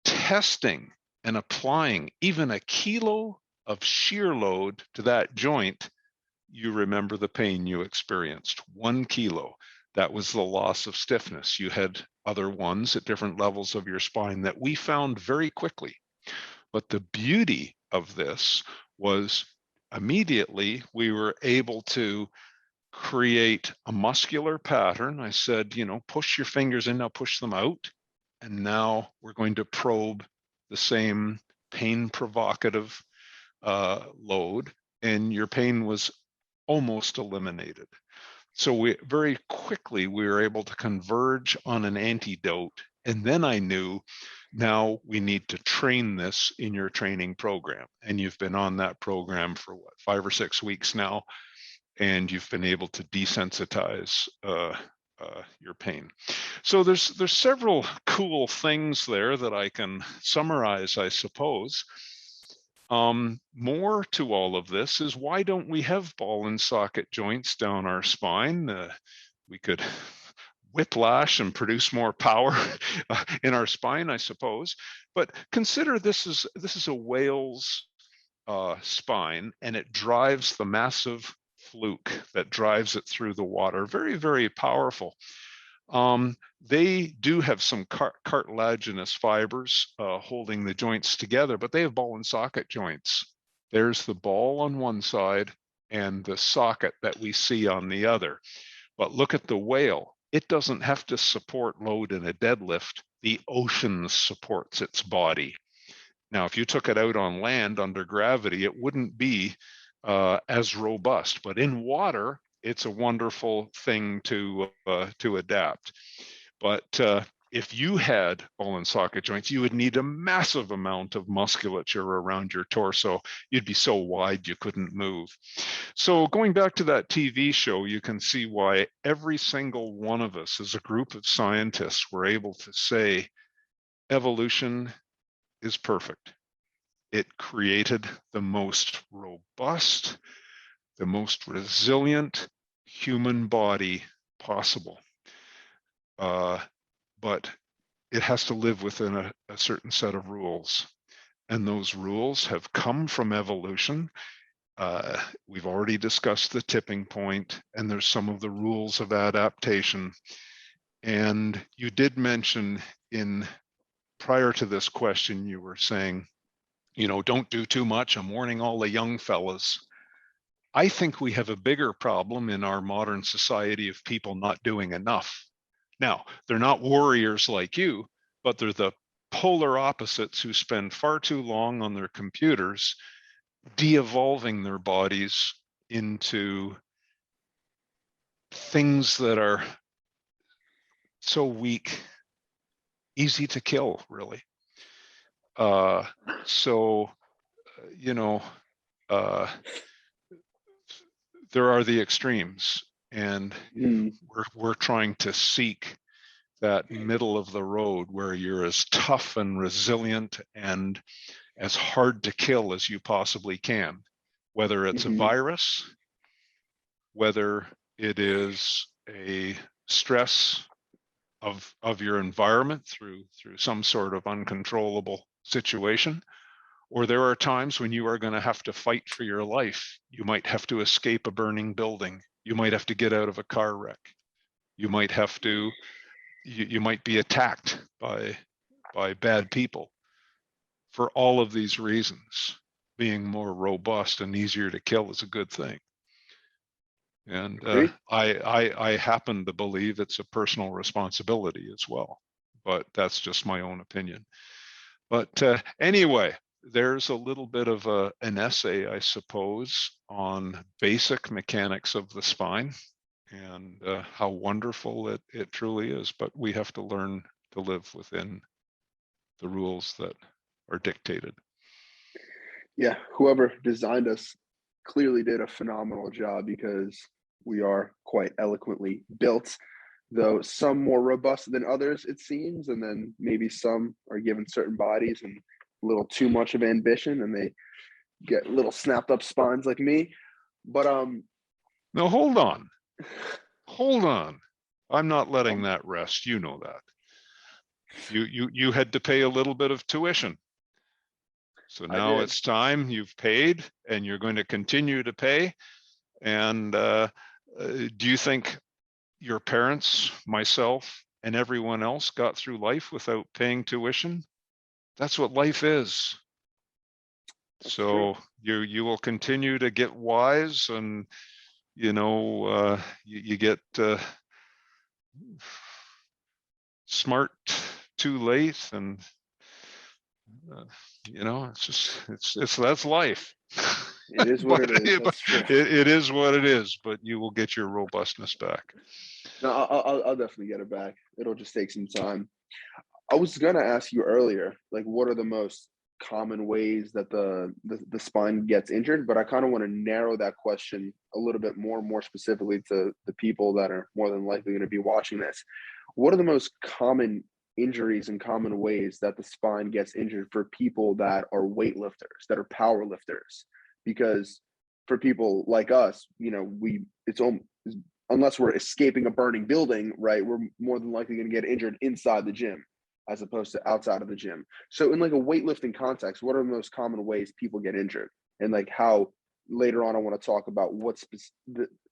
testing and applying even a kilo of shear load to that joint, you remember the pain you experienced. 1 kilo. that was the loss of stiffness. You had other ones at different levels of your spine that we found very quickly. But the beauty of this was immediately we were able to create a muscular pattern. I said, you know, push your fingers in, now push them out. And now we're going to probe the same pain provocative load, and your pain was almost eliminated. So we very quickly we were able to converge on an antidote. And then I knew, now we need to train this in your training program. And you've been on that program for what, 5 or 6 weeks now, and you've been able to desensitize your pain. So there's several cool things there that I can summarize, I suppose. More to all of this is, why don't we have ball and socket joints down our spine? We could whiplash and produce more power in our spine, I suppose. But consider this is a whale's spine, and it drives the massive fluke that drives it through the water. Very, very powerful. They do have some cartilaginous fibers holding the joints together, but they have ball and socket joints. There's the ball on one side and the socket that we see on the other. But look at the whale. It doesn't have to support load in a deadlift. The ocean supports its body. Now, if you took it out on land under gravity, it wouldn't be as robust, but in water, it's a wonderful thing to adapt. But if you had ball and socket joints, you would need a massive amount of musculature around your torso. You'd be so wide you couldn't move. So going back to that TV show, you can see why every single one of us as a group of scientists were able to say evolution is perfect. It created the most robust, the most resilient human body possible. But it has to live within a certain set of rules. And those rules have come from evolution. We've already discussed the tipping point, and there's some of the rules of adaptation. And you did mention prior to this question, you were saying, you know, don't do too much. I'm warning all the young fellas. I think we have a bigger problem in our modern society of people not doing enough. Now, they're not warriors like you, but they're the polar opposites who spend far too long on their computers de-evolving their bodies into things that are so weak, easy to kill, really. So, you know, there are the extremes, and we're trying to seek that middle of the road where you're as tough and resilient and as hard to kill as you possibly can, whether it's a virus, whether it is a stress of your environment through some sort of uncontrollable situation, or there are times when you are going to have to fight for your life. You might have to escape a burning building. You might have to get out of a car wreck. You might have to, you might be attacked by bad people. For all of these reasons, being more robust and easier to kill is a good thing. And I happen to believe it's a personal responsibility as well, but that's just my own opinion. But anyway, there's a little bit of an essay, I suppose, on basic mechanics of the spine and how wonderful it truly is. But we have to learn to live within the rules that are dictated. Yeah, whoever designed us clearly did a phenomenal job, because we are quite eloquently built, though some more robust than others, it seems, and then maybe some are given certain bodies and a little too much of ambition and they get little snapped up spines like me. But no, hold on. I'm not letting that rest. You know that. You had to pay a little bit of tuition. So now it's time. You've paid and you're going to continue to pay. And do you think your parents, myself, and everyone else got through life without paying tuition. That's what life is. That's so true. you will continue to get wise, and you get smart too late, and it's just it's that's life. It is what it is. That's true. It is what it is, but you will get your robustness back. No, I'll definitely get it back. It'll just take some time. I was gonna ask you earlier, like, what are the most common ways that the spine gets injured? But I kind of want to narrow that question a little bit more specifically to the people that are more than likely going to be watching this. What are the most common injuries and common ways that the spine gets injured for people that are weightlifters, that are power lifters? Because for people like us, it's almost, unless we're escaping a burning building, right, we're more than likely going to get injured inside the gym as opposed to outside of the gym. So in like a weightlifting context, what are the most common ways people get injured? And like how later on I want to talk about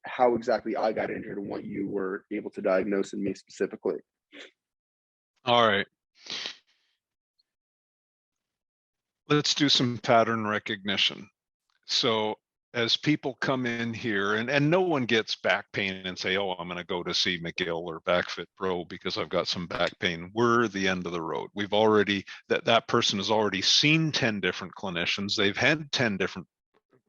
how exactly I got injured and what you were able to diagnose in me specifically. All right. Let's do some pattern recognition. So as people come in here, and no one gets back pain and say, oh, I'm going to go to see McGill or BackFit Pro because I've got some back pain. We're the end of the road. We've already, that person has already seen 10 different clinicians. They've had 10 different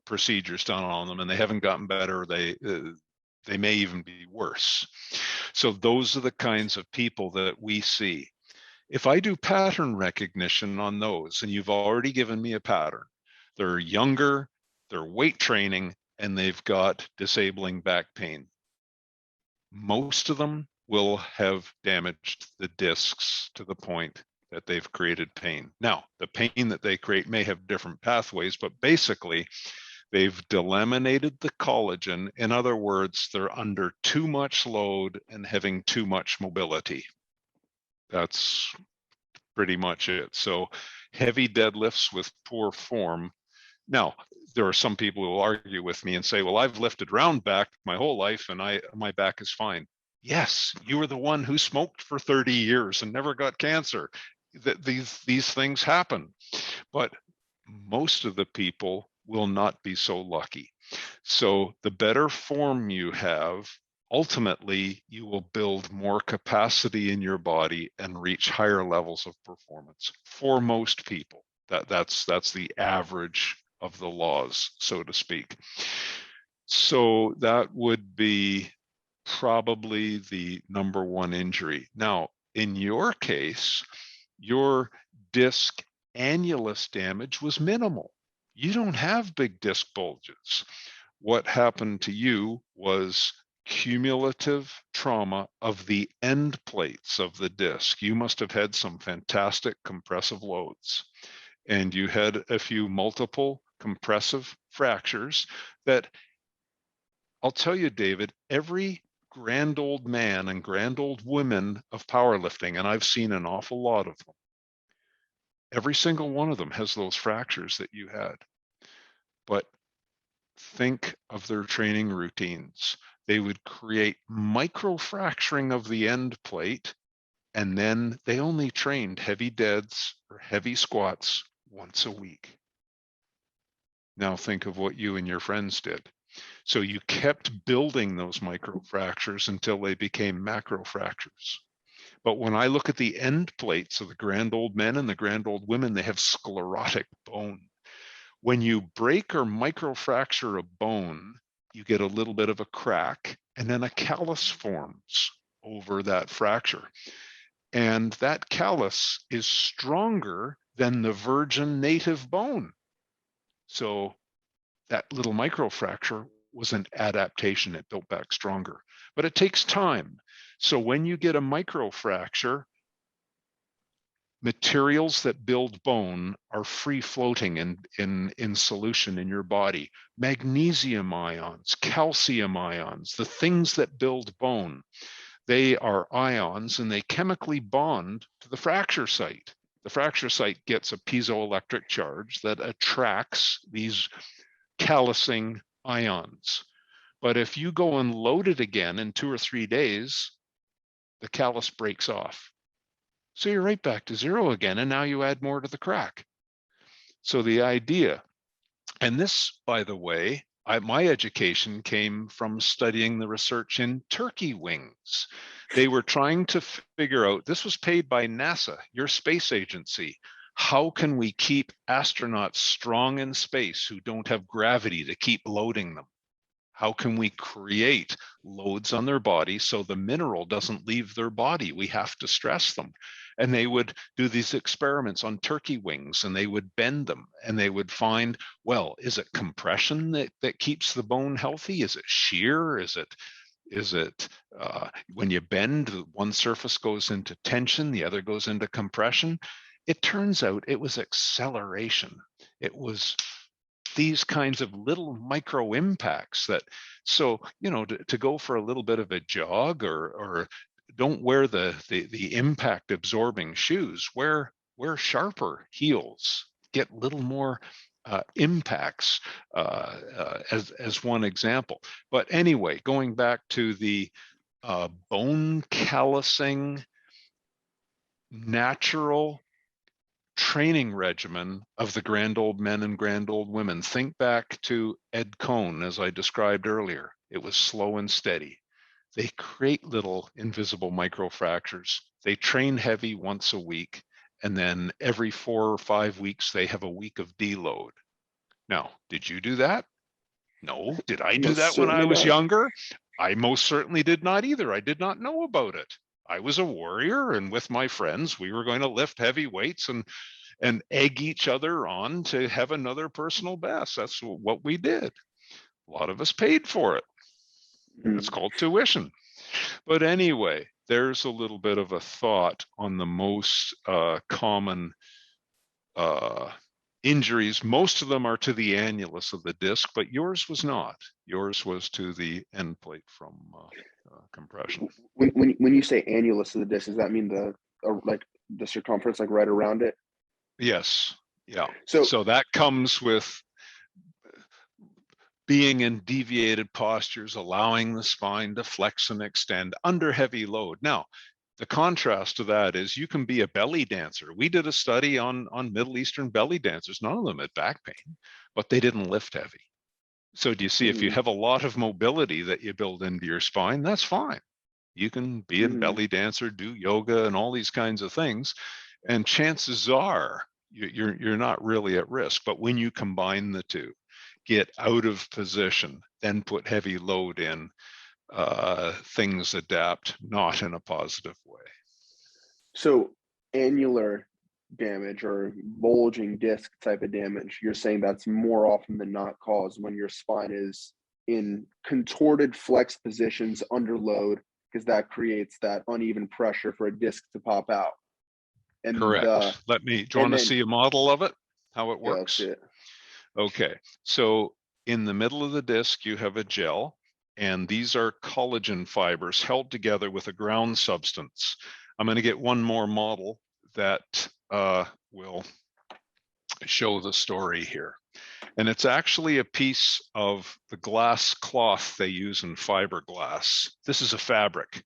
procedures done on them, and they haven't gotten better. They may even be worse. So those are the kinds of people that we see. If I do pattern recognition on those, and you've already given me a pattern, they're younger, they're weight training, and they've got disabling back pain. Most of them will have damaged the discs to the point that they've created pain. Now, the pain that they create may have different pathways, but basically, they've delaminated the collagen. In other words, they're under too much load and having too much mobility. That's pretty much it. So heavy deadlifts with poor form. Now, there are some people who will argue with me and say, well, I've lifted round back my whole life and my back is fine. Yes, you were the one who smoked for 30 years and never got cancer. These things happen, but most of the people will not be so lucky. So the better form you have, ultimately, you will build more capacity in your body and reach higher levels of performance for most people. That's the average of the laws, so to speak. So that would be probably the number one injury. Now, in your case, your disc annulus damage was minimal. You don't have big disc bulges. What happened to you was cumulative trauma of the end plates of the disc. You must have had some fantastic compressive loads, and you had a few multiple compressive fractures that, I'll tell you, David, every grand old man and grand old woman of powerlifting, and I've seen an awful lot of them, every single one of them has those fractures that you had. But think of their training routines. They would create microfracturing of the end plate, and then they only trained heavy deads or heavy squats once a week. Now think of what you and your friends did. So you kept building those microfractures until they became macrofractures. But when I look at the end plates of the grand old men and the grand old women, they have sclerotic bone. When you break or microfracture a bone, you get a little bit of a crack, and then a callus forms over that fracture. And that callus is stronger than the virgin native bone. So that little microfracture was an adaptation. It built back stronger, but it takes time. So when you get a microfracture, materials that build bone are free floating in solution in your body. Magnesium ions, calcium ions, the things that build bone, they are ions and they chemically bond to the fracture site. The fracture site gets a piezoelectric charge that attracts these callousing ions. But if you go and load it again in 2 or 3 days, the callus breaks off. So you're right back to zero again, and now you add more to the crack. So the idea, and this, by the way, my education came from studying the research in turkey wings. They were trying to figure out, this was paid by NASA, your space agency. How can we keep astronauts strong in space who don't have gravity to keep loading them? How can we create loads on their body so the mineral doesn't leave their body? We have to stress them. And they would do these experiments on turkey wings, and they would bend them, and they would find, well, is it compression that keeps the bone healthy? Is it shear? Is it when you bend, one surface goes into tension, the other goes into compression? It turns out it was acceleration. It was these kinds of little micro impacts that, so, you know, to go for a little bit of a jog, or don't wear the impact absorbing shoes, wear sharper heels, get little more impacts, as one example. But anyway, going back to the bone callousing natural training regimen of the grand old men and grand old women. Think back to Ed Cohn, as I described earlier. It was slow and steady. They create little invisible microfractures. They train heavy once a week, and then every 4 or 5 weeks, they have a week of deload. Now, did you do that? No. Did I do that when I was younger? I most certainly did not either. I did not know about it. I was a warrior, and with my friends, we were going to lift heavy weights and egg each other on to have another personal best. That's what we did. A lot of us paid for it. It's called tuition. But anyway, there's a little bit of a thought on the most common injuries. Most of them are to the annulus of the disc, but yours was not. Yours was to the end plate from compression. When you say annulus of the disc, does that mean like the circumference, like right around it? Yes. Yeah. So that comes with being in deviated postures, allowing the spine to flex and extend under heavy load. Now, the contrast to that is you can be a belly dancer. We did a study on Middle Eastern belly dancers. None of them had back pain, but they didn't lift heavy. So do you see, if you have a lot of mobility that you build into your spine, that's fine. You can be a belly dancer, do yoga and all these kinds of things. And chances are you're not really at risk. But when you combine the two, get out of position, then put heavy load in, things adapt not in a positive way. So annular damage or bulging disc type of damage, you're saying that's more often than not caused when your spine is in contorted flex positions under load, because that creates that uneven pressure for a disc to pop out. And correct. Do you want to see a model of it, how it works? Yeah, okay, so in the middle of the disc you have a gel, and these are collagen fibers held together with a ground substance. I'm going to get one more model that will show the story here. And it's actually a piece of the glass cloth they use in fiberglass. This is a fabric.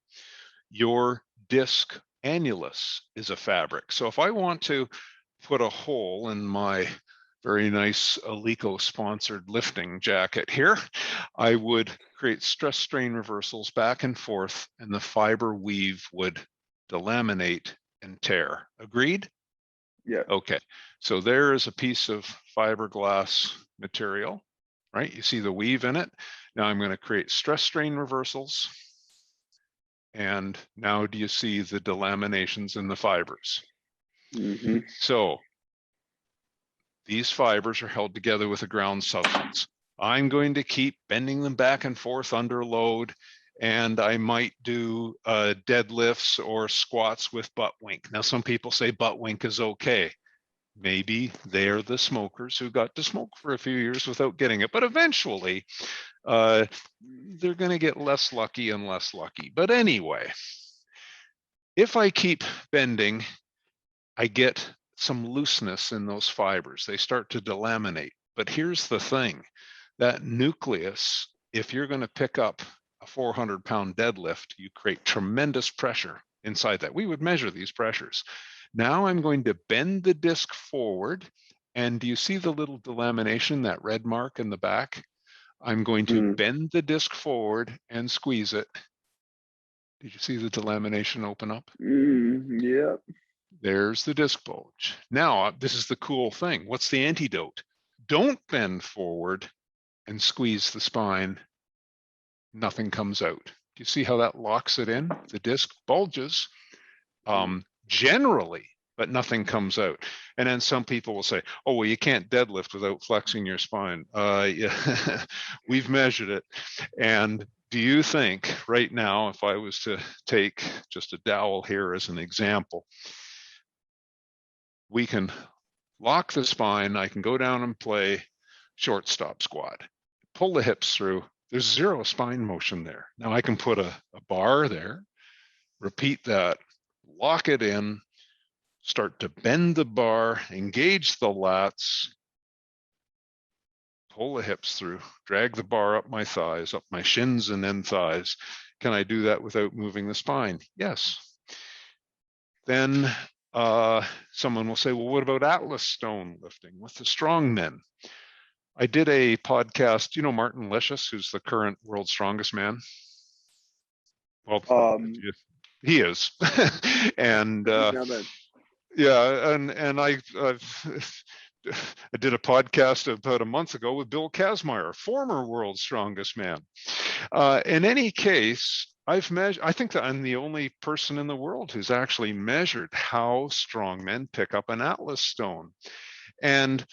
Your disc annulus is a fabric. So if I want to put a hole in my very nice Alico sponsored lifting jacket here, I would create stress strain reversals back and forth, and the fiber weave would delaminate and tear. Agreed? Yeah. Okay. So there is a piece of fiberglass material, right? You see the weave in it. Now I'm going to create stress strain reversals. And now do you see the delaminations in the fibers? So these fibers are held together with a ground substance. I'm going to keep bending them back and forth under load, and I might do deadlifts or squats with butt wink. Now, some people say butt wink is okay. Maybe they're the smokers who got to smoke for a few years without getting it, but eventually they're going to get less lucky and less lucky. But anyway, if I keep bending, I get some looseness in those fibers. They start to delaminate. But here's the thing, that nucleus if you're going to pick up a 400-pound deadlift, you create tremendous pressure inside that. We would measure these pressures. Now I'm going to bend the disc forward. And do you see the little delamination, that red mark in the back? I'm going to bend the disc forward and squeeze it. Did you see the delamination open up? Yeah. There's the disc bulge. Now, this is the cool thing. What's the antidote? Don't bend forward and squeeze the spine. Nothing comes out. Do you see how that locks it in? The disc bulges generally, but nothing comes out. And then some people will say, oh, well, you can't deadlift without flexing your spine. Yeah, we've measured it. And do you think right now, if I was to take just a dowel here as an example, we can lock the spine, I can go down and play shortstop squat, pull the hips through, there's zero spine motion there. Now I can put a bar there, repeat that, lock it in, start to bend the bar, engage the lats, pull the hips through, drag the bar up my thighs, up my shins and then thighs. Can I do that without moving the spine? Yes. Then someone will say, well, what about Atlas stone lifting with the strong men? I did a podcast, you know Martin Licious, who's the current world's strongest man? Well, he is. And yeah, and I did a podcast about a month ago with Bill Kazmaier, former world's strongest man. In any case, I've measured, I think that I'm the only person in the world who's actually measured how strong men pick up an Atlas stone. And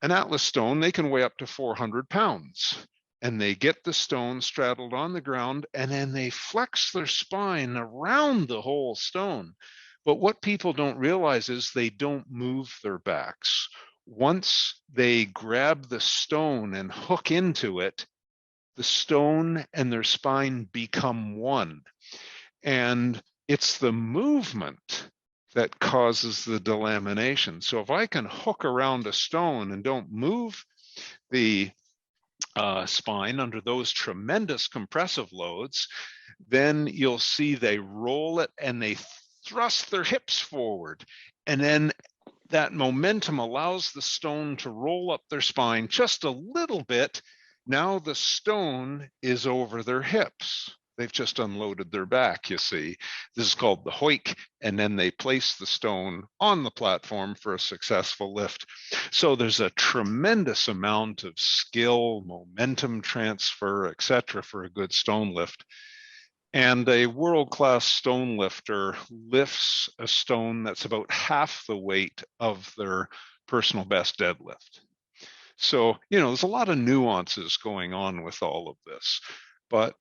an Atlas stone, they can weigh up to 400 pounds. And they get the stone straddled on the ground, and then they flex their spine around the whole stone. But what people don't realize is they don't move their backs. Once they grab the stone and hook into it, the stone and their spine become one. And it's the movement that causes the delamination. So if I can hook around a stone and don't move the spine under those tremendous compressive loads, then you'll see they roll it and they thrust their hips forward. And then that momentum allows the stone to roll up their spine just a little bit. Now the stone is over their hips. They've just unloaded their back, you see. This is called the hoik, and then they place the stone on the platform for a successful lift. So there's a tremendous amount of skill, momentum transfer, etc., for a good stone lift. And a world-class stone lifter lifts a stone that's about half the weight of their personal best deadlift. So, you know, there's a lot of nuances going on with all of this. But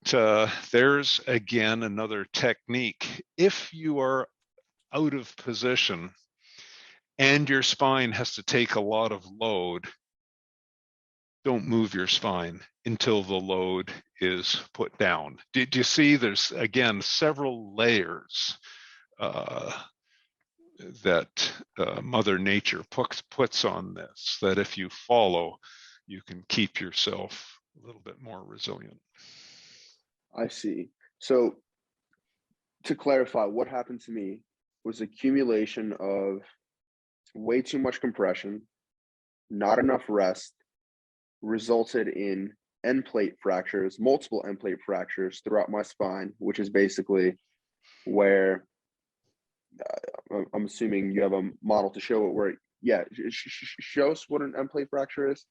there's, again, another technique. If you are out of position and your spine has to take a lot of load, don't move your spine until the load is put down. Did you see there's, again, several layers that Mother Nature puts on this, that if you follow, you can keep yourself a little bit more resilient. I see. So to clarify, what happened to me was accumulation of way too much compression, not enough rest, resulted in end plate fractures, multiple end plate fractures throughout my spine, which is basically where I'm assuming you have a model to show it where, yeah, show us what an end plate fracture is.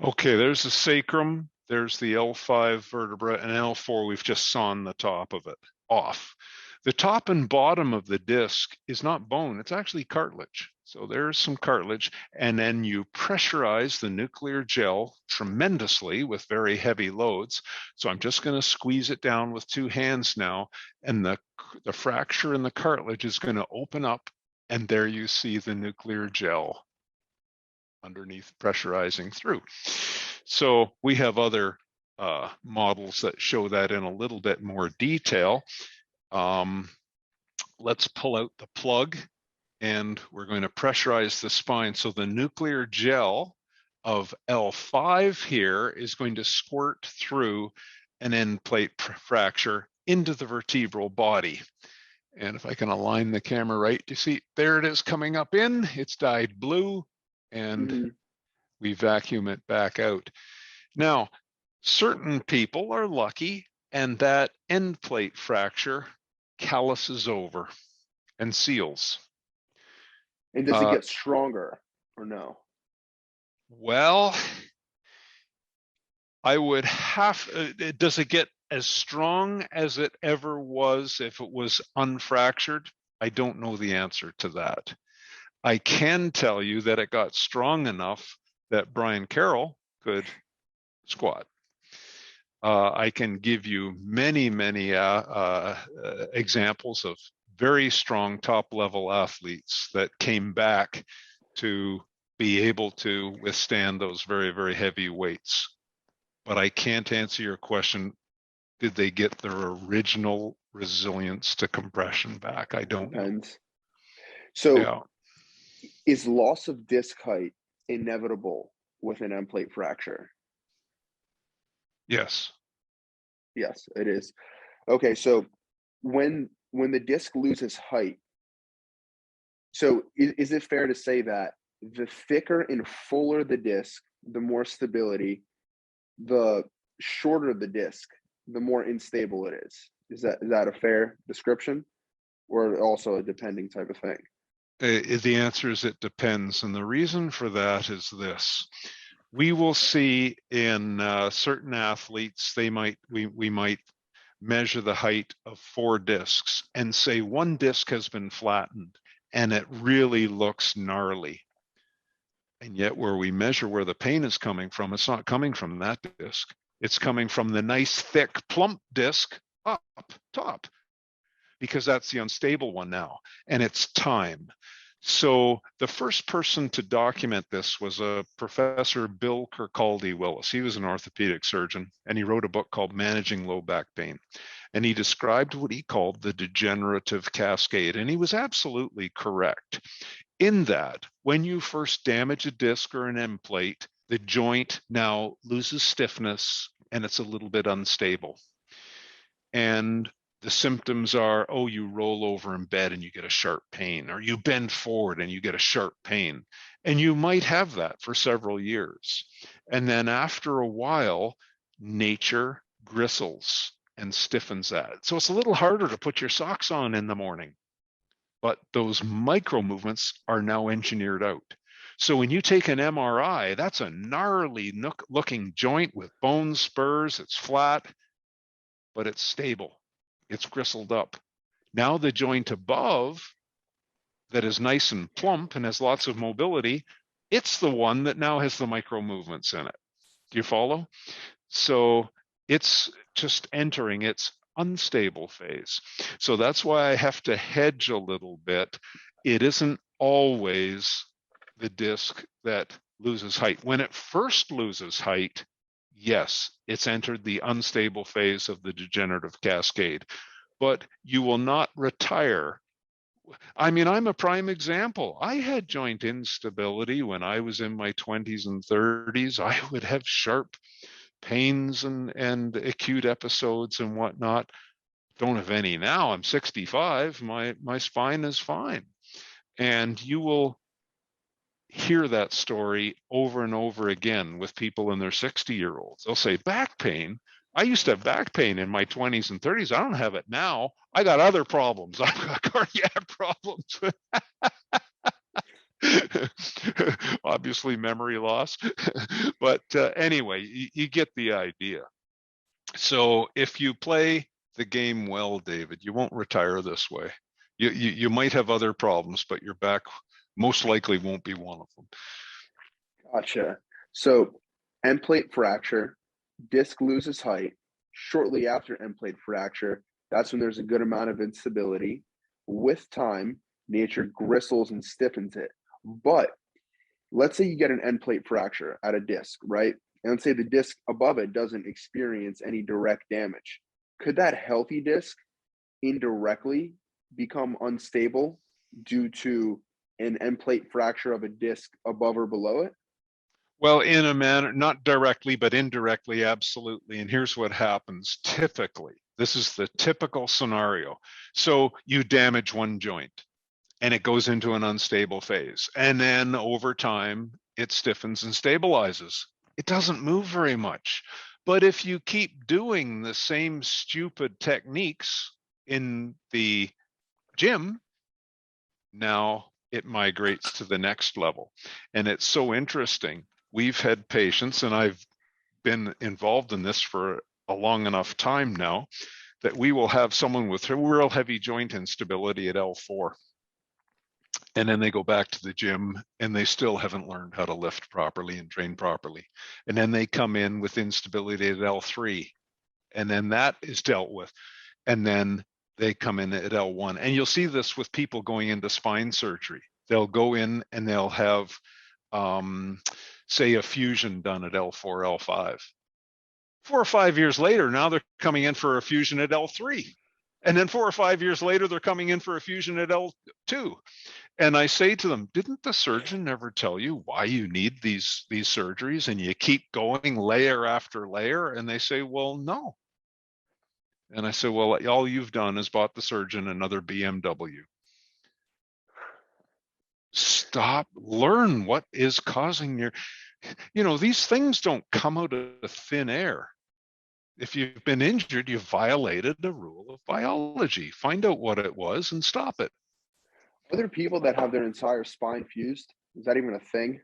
Okay, there's the sacrum, there's the L5 vertebra, and L4, we've just sawn the top of it off. The top and bottom of the disc is not bone, it's actually cartilage. So there's some cartilage, and then you pressurize the nuclear gel tremendously with very heavy loads. So I'm just going to squeeze it down with two hands now, and the fracture in the cartilage is going to open up, and there you see the nuclear gel underneath pressurizing through. So we have other models that show that in a little bit more detail. Let's pull out the plug, and we're going to pressurize the spine. So the nuclear gel of L5 here is going to squirt through an end plate fracture into the vertebral body. And if I can align the camera right, you see, there it is coming up in, it's dyed blue, and we vacuum it back out. Now, certain people are lucky, and that end plate fracture calluses over and seals. And does it get stronger or no? Well, I would have, does it get as strong as it ever was if it was unfractured? I don't know the answer to that. I can tell you that it got strong enough that Brian Carroll could squat. I can give you many examples of very strong top-level athletes that came back to be able to withstand those very heavy weights. But I can't answer your question, did they get their original resilience to compression back? I don't know. So yeah. Is loss of disc height inevitable with an end plate fracture? Yes. Yes, it is. Okay, so when the disc loses height, so is it fair to say that the thicker and fuller the disc, the more stability, the shorter the disc, the more unstable it is? Is that a fair description, or also a depending type of thing? The answer is it depends. And the reason for that is this. We will see in certain athletes, we might measure the height of 4 discs and say one disc has been flattened and it really looks gnarly. And yet where we measure where the pain is coming from, it's not coming from that disc. It's coming from the nice, thick, plump disc up top, because that's the unstable one now, and it's time. So the first person to document this was a Professor Bill Kirkcaldy-Willis. He was an orthopedic surgeon, and he wrote a book called Managing Low Back Pain. And he described what he called the degenerative cascade. And he was absolutely correct in that when you first damage a disc or an end plate, the joint now loses stiffness and it's a little bit unstable. And the symptoms are, oh, you roll over in bed and you get a sharp pain, or you bend forward and you get a sharp pain. And you might have that for several years. And then after a while, nature gristles and stiffens that. So it's a little harder to put your socks on in the morning. But those micro movements are now engineered out. So when you take an MRI, that's a gnarly looking joint with bone spurs. It's flat, but it's stable. It's gristled up. Now the joint above that is nice and plump and has lots of mobility, it's the one that now has the micro movements in it. Do you follow? So it's just entering its unstable phase. So that's why I have to hedge a little bit. It isn't always the disc that loses height. When it first loses height, yes, it's entered the unstable phase of the degenerative cascade, but you will not retire. I mean, I'm a prime example. I had joint instability when I was in my 20s and 30s. I would have sharp pains and acute episodes and whatnot. Don't have any now. I'm 65. My spine is fine. And you will hear that story over and over again with people in their 60-year-olds. They'll say, back pain. I used to have back pain in my 20s and 30s. I don't have it now. I got other problems. I've got cardiac problems. Obviously memory loss. But anyway, you get the idea. So if you play the game well, David, you won't retire this way. You might have other problems, but your back most likely won't be one of them. Gotcha. So end plate fracture, disc loses height. Shortly after end plate fracture, that's when there's a good amount of instability. With time, nature gristles and stiffens it. But let's say you get an end plate fracture at a disc, right? And let's say the disc above it doesn't experience any direct damage. Could that healthy disc indirectly become unstable due to an end plate fracture of a disc above or below it? Well, in a manner, not directly, but indirectly, absolutely. And here's what happens typically. This is the typical scenario. So you damage one joint and it goes into an unstable phase. And then over time, it stiffens and stabilizes. It doesn't move very much. But if you keep doing the same stupid techniques in the gym, now it migrates to the next level. And it's so interesting. We've had patients, and I've been involved in this for a long enough time now, that we will have someone with real heavy joint instability at L4. And then they go back to the gym and they still haven't learned how to lift properly and train properly. And then they come in with instability at L3. And then that is dealt with. And then they come in at L1. And you'll see this with people going into spine surgery. They'll go in and they'll have, say, a fusion done at L4, L5. 4 or 5 years later, now they're coming in for a fusion at L3. And then 4 or 5 years later, they're coming in for a fusion at L2. And I say to them, didn't the surgeon ever tell you why you need these surgeries? And you keep going layer after layer. And they say, well, no. And I said, well, all you've done is bought the surgeon another BMW. Stop, learn what is causing your, these things don't come out of thin air. If you've been injured, you've violated a rule of biology. Find out what it was and stop it. Are there people that have their entire spine fused? Is that even a thing?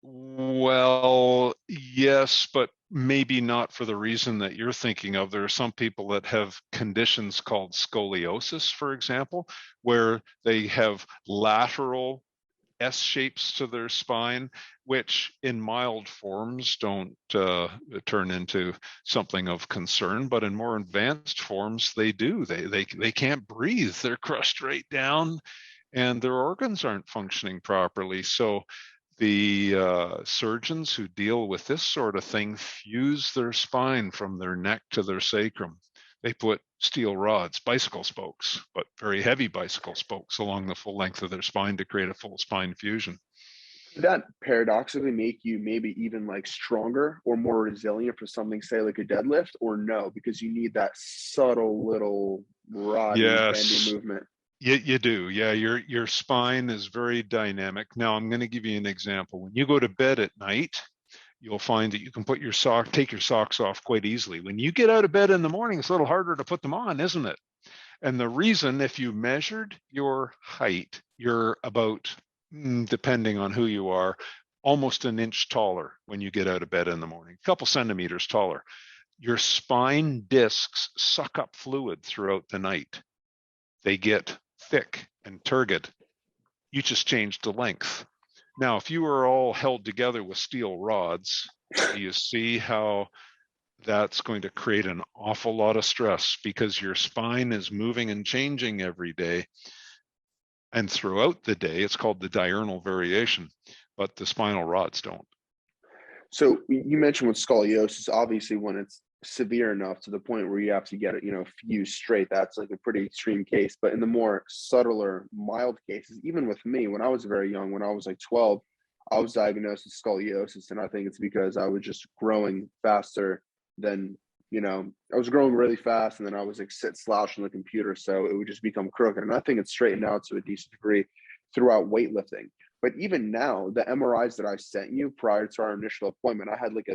Well, yes, but maybe not for the reason that you're thinking of. There are some people that have conditions called scoliosis, for example, where they have lateral S shapes to their spine, which in mild forms don't turn into something of concern, but in more advanced forms, they do. They can't breathe. They're crushed right down and their organs aren't functioning properly. So the surgeons who deal with this sort of thing fuse their spine from their neck to their sacrum. They put steel rods, bicycle spokes, but very heavy bicycle spokes along the full length of their spine to create a full spine fusion. Could that paradoxically make you maybe even like stronger or more resilient for something, say like a deadlift, or no, because you need that subtle little roddy, bendy movement? You do. Yeah, your spine is very dynamic. Now, I'm going to give you an example. When you go to bed at night, you'll find that you can put take your socks off quite easily. When you get out of bed in the morning, it's a little harder to put them on, isn't it? And the reason, if you measured your height, you're about, depending on who you are, almost an inch taller when you get out of bed in the morning, a couple centimeters taller. Your spine discs suck up fluid throughout the night. They get thick and turgid. You just changed the length. Now, if you were all held together with steel rods, do you see how that's going to create an awful lot of stress because your spine is moving and changing every day and throughout the day? It's called the diurnal variation, but the spinal rods don't. So you mentioned with scoliosis, obviously when it's severe enough to the point where you have to get it, fused straight, that's like a pretty extreme case. But in the more subtler, mild cases, even with me, when I was very young, when I was like 12, I was diagnosed with scoliosis. And I think it's because I was just growing faster than, I was growing really fast and then I was like sit slouched on the computer. So it would just become crooked. And I think it's straightened out to a decent degree throughout weightlifting. But even now, the MRIs that I sent you prior to our initial appointment, I had like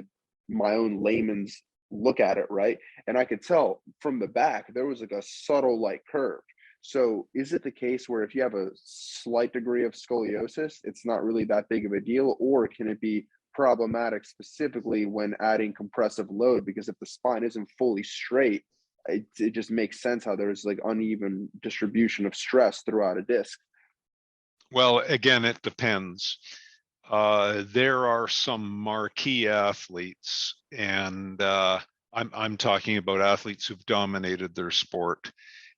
my own layman's look at it, right? And I could tell from the back, there was like a subtle like curve. So is it the case where if you have a slight degree of scoliosis, it's not really that big of a deal? Or can it be problematic specifically when adding compressive load? Because if the spine isn't fully straight, it just makes sense how there's like uneven distribution of stress throughout a disc. Well, again, it depends. There are some marquee athletes, and I'm talking about athletes who've dominated their sport,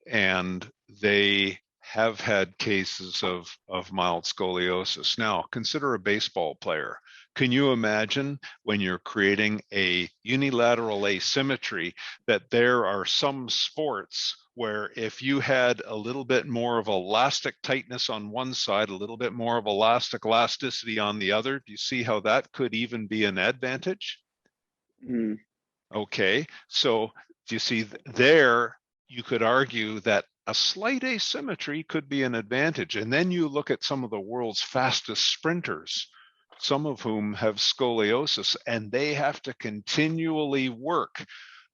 and they have had cases of mild scoliosis. Now, consider a baseball player. Can you imagine when you're creating a unilateral asymmetry that there are some sports where if you had a little bit more of elastic tightness on one side, a little bit more of elastic elasticity on the other, do you see how that could even be an advantage? Mm. Okay, so do you see there, you could argue that a slight asymmetry could be an advantage. And then you look at some of the world's fastest sprinters, some of whom have scoliosis, and they have to continually work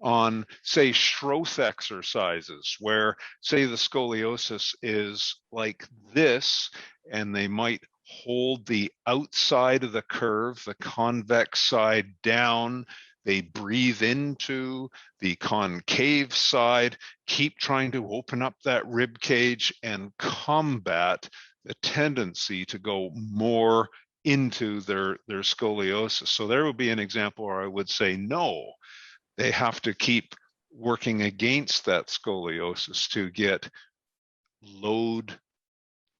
on, say, Schroth exercises, where, say, the scoliosis is like this, and they might hold the outside of the curve, the convex side down. They breathe into the concave side, keep trying to open up that rib cage and combat the tendency to go more into their scoliosis. So there would be an example where I would say, no, they have to keep working against that scoliosis to get load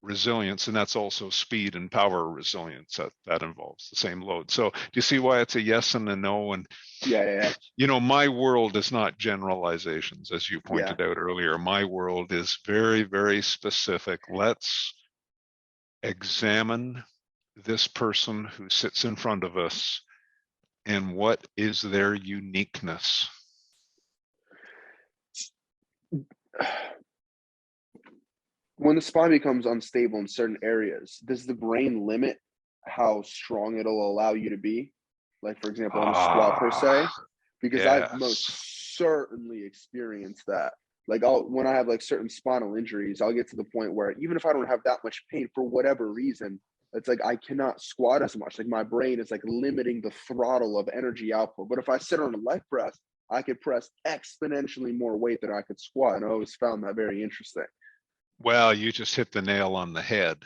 resilience, and that's also speed and power resilience that involves the same load. So do you see why it's a yes and a no? And Yeah. you know, my world is not generalizations, as you pointed Yeah. out earlier. My world is very, very specific. Let's examine this person who sits in front of us and what is their uniqueness. When the spine becomes unstable in certain areas, does the brain limit how strong it'll allow you to be? Like, for example, on a squat per se? Because I've Yes. most certainly experienced that. Like, when I have like certain spinal injuries, I'll get to the point where even if I don't have that much pain for whatever reason, it's like I cannot squat as much. Like my brain is like limiting the throttle of energy output. But if I sit on a leg press, I could press exponentially more weight than I could squat. And I always found that very interesting. Well, you just hit the nail on the head.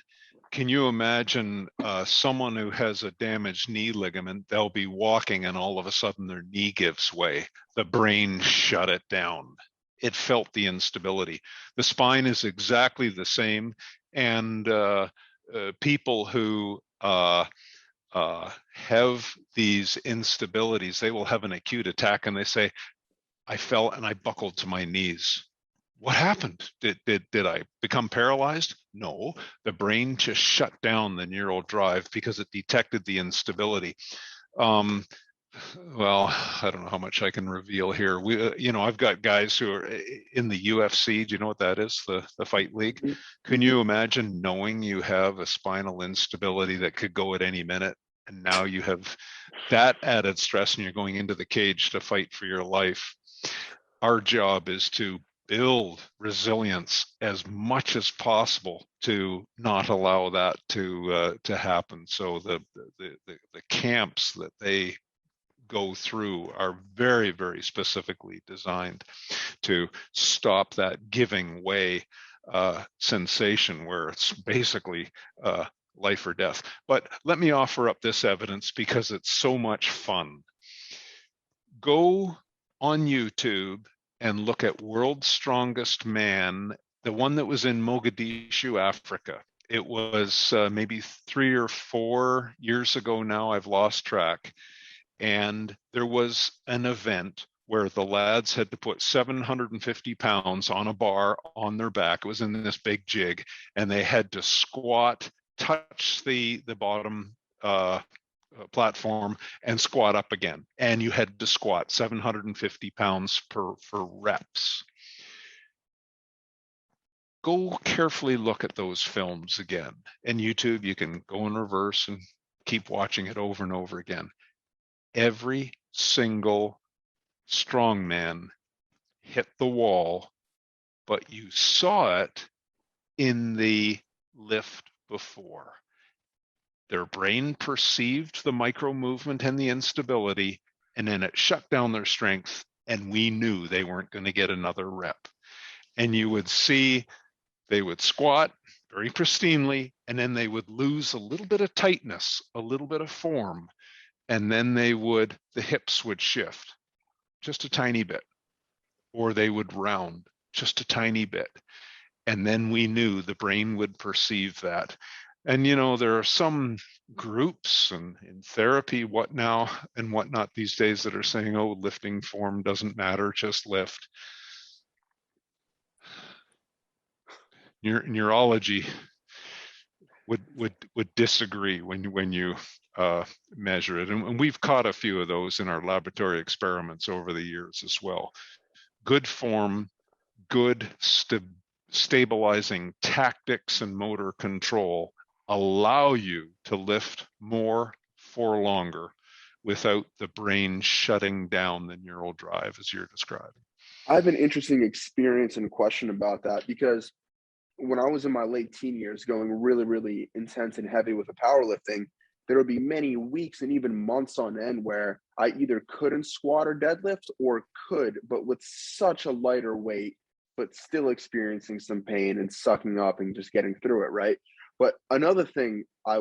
Can you imagine someone who has a damaged knee ligament? They'll be walking and all of a sudden their knee gives way. The brain shut it down. It felt the instability. The spine is exactly the same. And people who have these instabilities, they will have an acute attack and they say, I fell and I buckled to my knees. What happened? Did I become paralyzed? No, the brain just shut down the neural drive because it detected the instability. Well, I don't know how much I can reveal here. You know, I've got guys who are in the UFC. Do you know what that is? The fight league. Can you imagine knowing you have a spinal instability that could go at any minute, and now you have that added stress, and you're going into the cage to fight for your life? Our job is to build resilience as much as possible to not allow that to happen. So the camps that they go through are very, very specifically designed to stop that giving way sensation where it's basically life or death. But let me offer up this evidence because it's so much fun. Go on YouTube and look at World's Strongest Man, the one that was in Mogadishu, Africa. It was maybe 3 or 4 years ago now, I've lost track. And there was an event where the lads had to put 750 pounds on a bar on their back. It was in this big jig, and they had to squat, touch the bottom platform and squat up again. And you had to squat 750 pounds for reps. Go carefully look at those films again. And YouTube, you can go in reverse and keep watching it over and over again. Every single strongman hit the wall, but you saw it in the lift before. Their brain perceived the micro movement and the instability, and then it shut down their strength, and we knew they weren't going to get another rep. And you would see they would squat very pristinely, and then they would lose a little bit of tightness, a little bit of form, and then the hips would shift just a tiny bit, or they would round just a tiny bit. And then we knew the brain would perceive that. And, you know, there are some groups and in therapy, whatnot these days that are saying, oh, lifting form doesn't matter, just lift. neurology would disagree when you measure it, and we've caught a few of those in our laboratory experiments over the years as well. Good form, good stabilizing tactics and motor control allow you to lift more for longer without the brain shutting down the neural drive as you're describing. I have an interesting experience and question about that, because when I was in my late teen years going really, really intense and heavy with the powerlifting, there would be many weeks and even months on end where I either couldn't squat or deadlift, or could, but with such a lighter weight, but still experiencing some pain and sucking up and just getting through it, right? But another thing I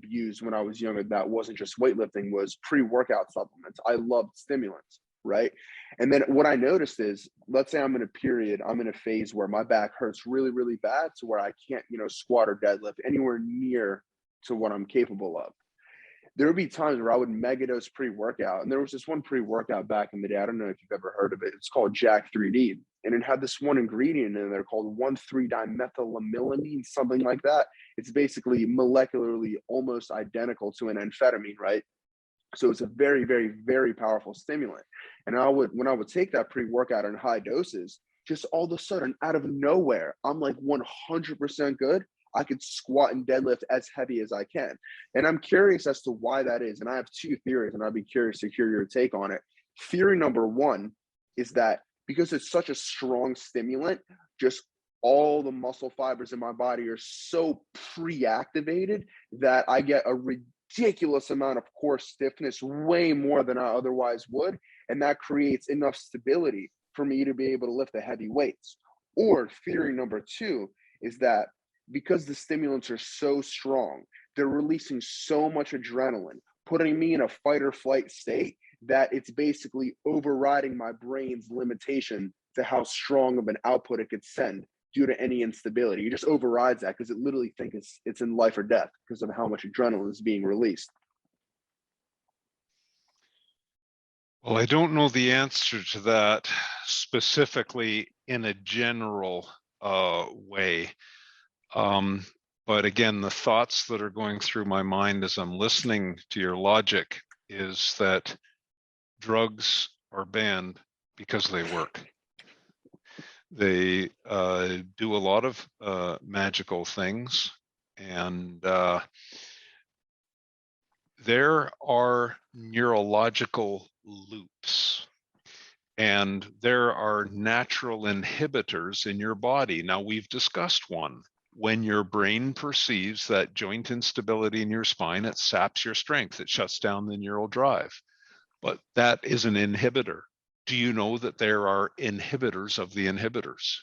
used when I was younger that wasn't just weightlifting was pre-workout supplements. I loved stimulants, right? And then what I noticed is, let's say I'm in a phase where my back hurts really, really bad to where I can't, squat or deadlift anywhere near to what I'm capable of. There would be times where I would mega dose pre-workout. And there was this one pre-workout back in the day. I don't know if you've ever heard of it. It's called Jack 3D. And it had this one ingredient in there called 1,3-dimethylamylamine, something like that. It's basically molecularly almost identical to an amphetamine, right? So it's a very, very, very powerful stimulant. And when I would take that pre-workout in high doses, just all of a sudden, out of nowhere, I'm like 100% good. I could squat and deadlift as heavy as I can. And I'm curious as to why that is. And I have two theories, and I'd be curious to hear your take on it. Theory number one is that because it's such a strong stimulant, just all the muscle fibers in my body are so pre-activated that I get a ridiculous amount of core stiffness, way more than I otherwise would. And that creates enough stability for me to be able to lift the heavy weights. Or theory number two is that because the stimulants are so strong, they're releasing so much adrenaline, putting me in a fight or flight state, that it's basically overriding my brain's limitation to how strong of an output it could send due to any instability. It just overrides that because it literally thinks it's in life or death because of how much adrenaline is being released. Well, I don't know the answer to that specifically in a general way. But again, the thoughts that are going through my mind as I'm listening to your logic is that drugs are banned because they work. They do a lot of magical things, and there are neurological loops, and there are natural inhibitors in your body. Now, we've discussed one. When your brain perceives that joint instability in your spine, it saps your strength. It shuts down the neural drive. But that is an inhibitor. Do you know that there are inhibitors of the inhibitors?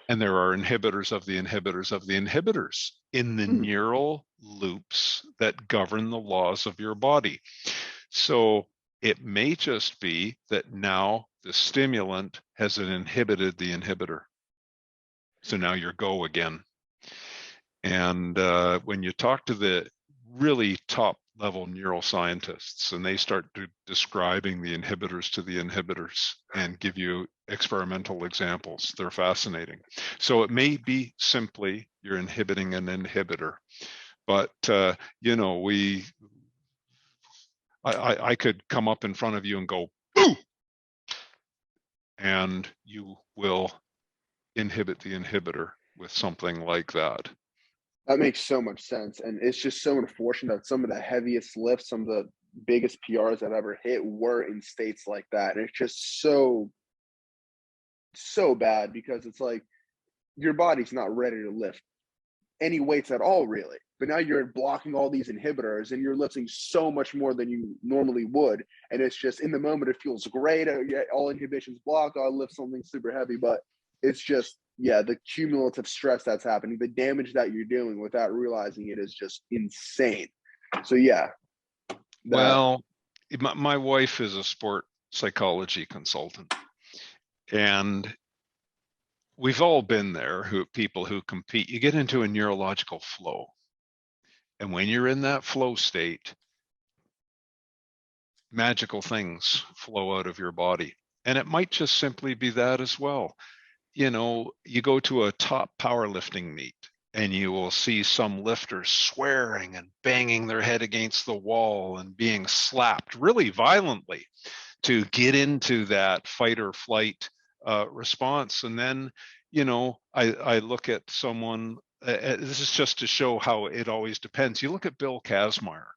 And there are inhibitors of the inhibitors of the inhibitors in the neural loops that govern the laws of your body. So it may just be that now the stimulant has inhibited the inhibitor. So now you're go again. And when you talk to the really top level neuroscientists and they start describing the inhibitors to the inhibitors and give you experimental examples, they're fascinating. So it may be simply you're inhibiting an inhibitor, but I could come up in front of you and go, boo! And you will inhibit the inhibitor with something like that. That makes so much sense. And it's just so unfortunate that some of the heaviest lifts, some of the biggest PRs I've ever hit were in states like that. And it's just so bad, because it's like your body's not ready to lift any weights at all, really. But now you're blocking all these inhibitors and you're lifting so much more than you normally would. And it's just, in the moment, it feels great. All inhibitions blocked. I'll lift something super heavy. But it's just, the cumulative stress that's happening, the damage that you're doing without realizing it is just insane. So, Well, my wife is a sport psychology consultant. And we've all been there, people who compete. You get into a neurological flow. And when you're in that flow state, magical things flow out of your body. And it might just simply be that as well. you know, you go to a top powerlifting meet and you will see some lifters swearing and banging their head against the wall and being slapped really violently to get into that fight or flight response. And then, you know, I look at someone, this is just to show how it always depends. You look at Bill Kazmaier,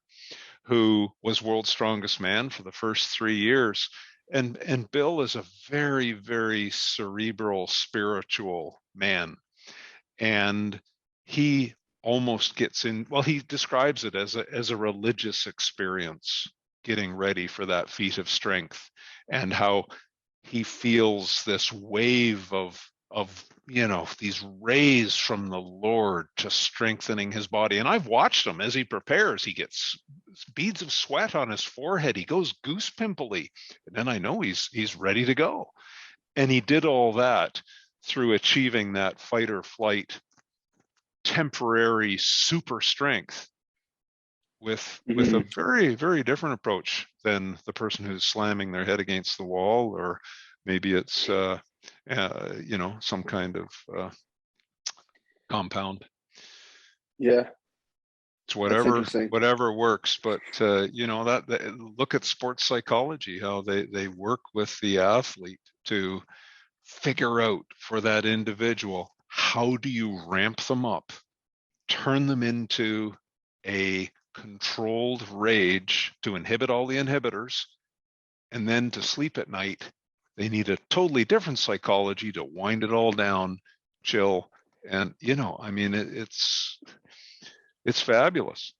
who was world's strongest man for the first 3 years. And Bill is a very, very cerebral, spiritual man. And he almost gets in, well, he describes it as a religious experience, getting ready for that feat of strength, and how he feels this wave of you know, these rays from the Lord to strengthening his body. And I've watched him as he prepares. He gets beads of sweat on his forehead. He goes goose pimply, and then I know he's ready to go. And he did all that through achieving that fight or flight temporary super strength with a very, very different approach than the person who's slamming their head against the wall, or maybe it's you know, some kind of compound. Yeah, It's that's interesting. whatever works. But you know, that look at sports psychology, how they work with the athlete to figure out for that individual, how do you ramp them up, turn them into a controlled rage to inhibit all the inhibitors, and then to sleep at night, they need a totally different psychology to wind it all down, chill. And, you know, I mean, it's fabulous.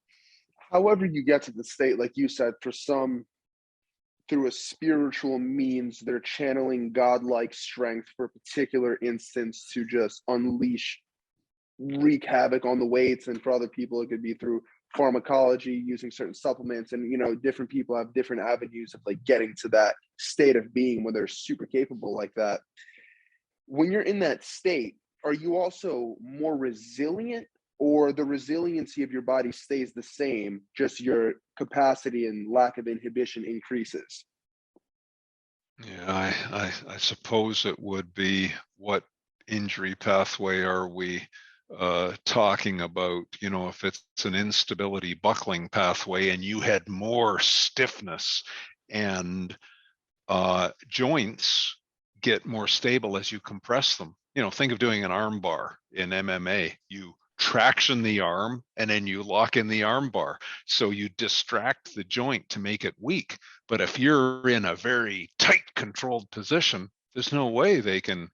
However you get to the state, like you said, for some, through a spiritual means, they're channeling godlike strength for a particular instance to just unleash, wreak havoc on the weights. And for other people, it could be through pharmacology, using certain supplements. And, you know, different people have different avenues of like getting to that state of being when they're super capable like that. When you're in that state, are you also more resilient, or the resiliency of your body stays the same, just your capacity and lack of inhibition increases? Yeah, I suppose it would be, what injury pathway are we talking about? You know, if it's an instability buckling pathway and you had more stiffness, and joints get more stable as you compress them. You know, think of doing an arm bar in MMA. You traction the arm and then you lock in the arm bar. So you distract the joint to make it weak. But if you're in a very tight controlled position, there's no way they can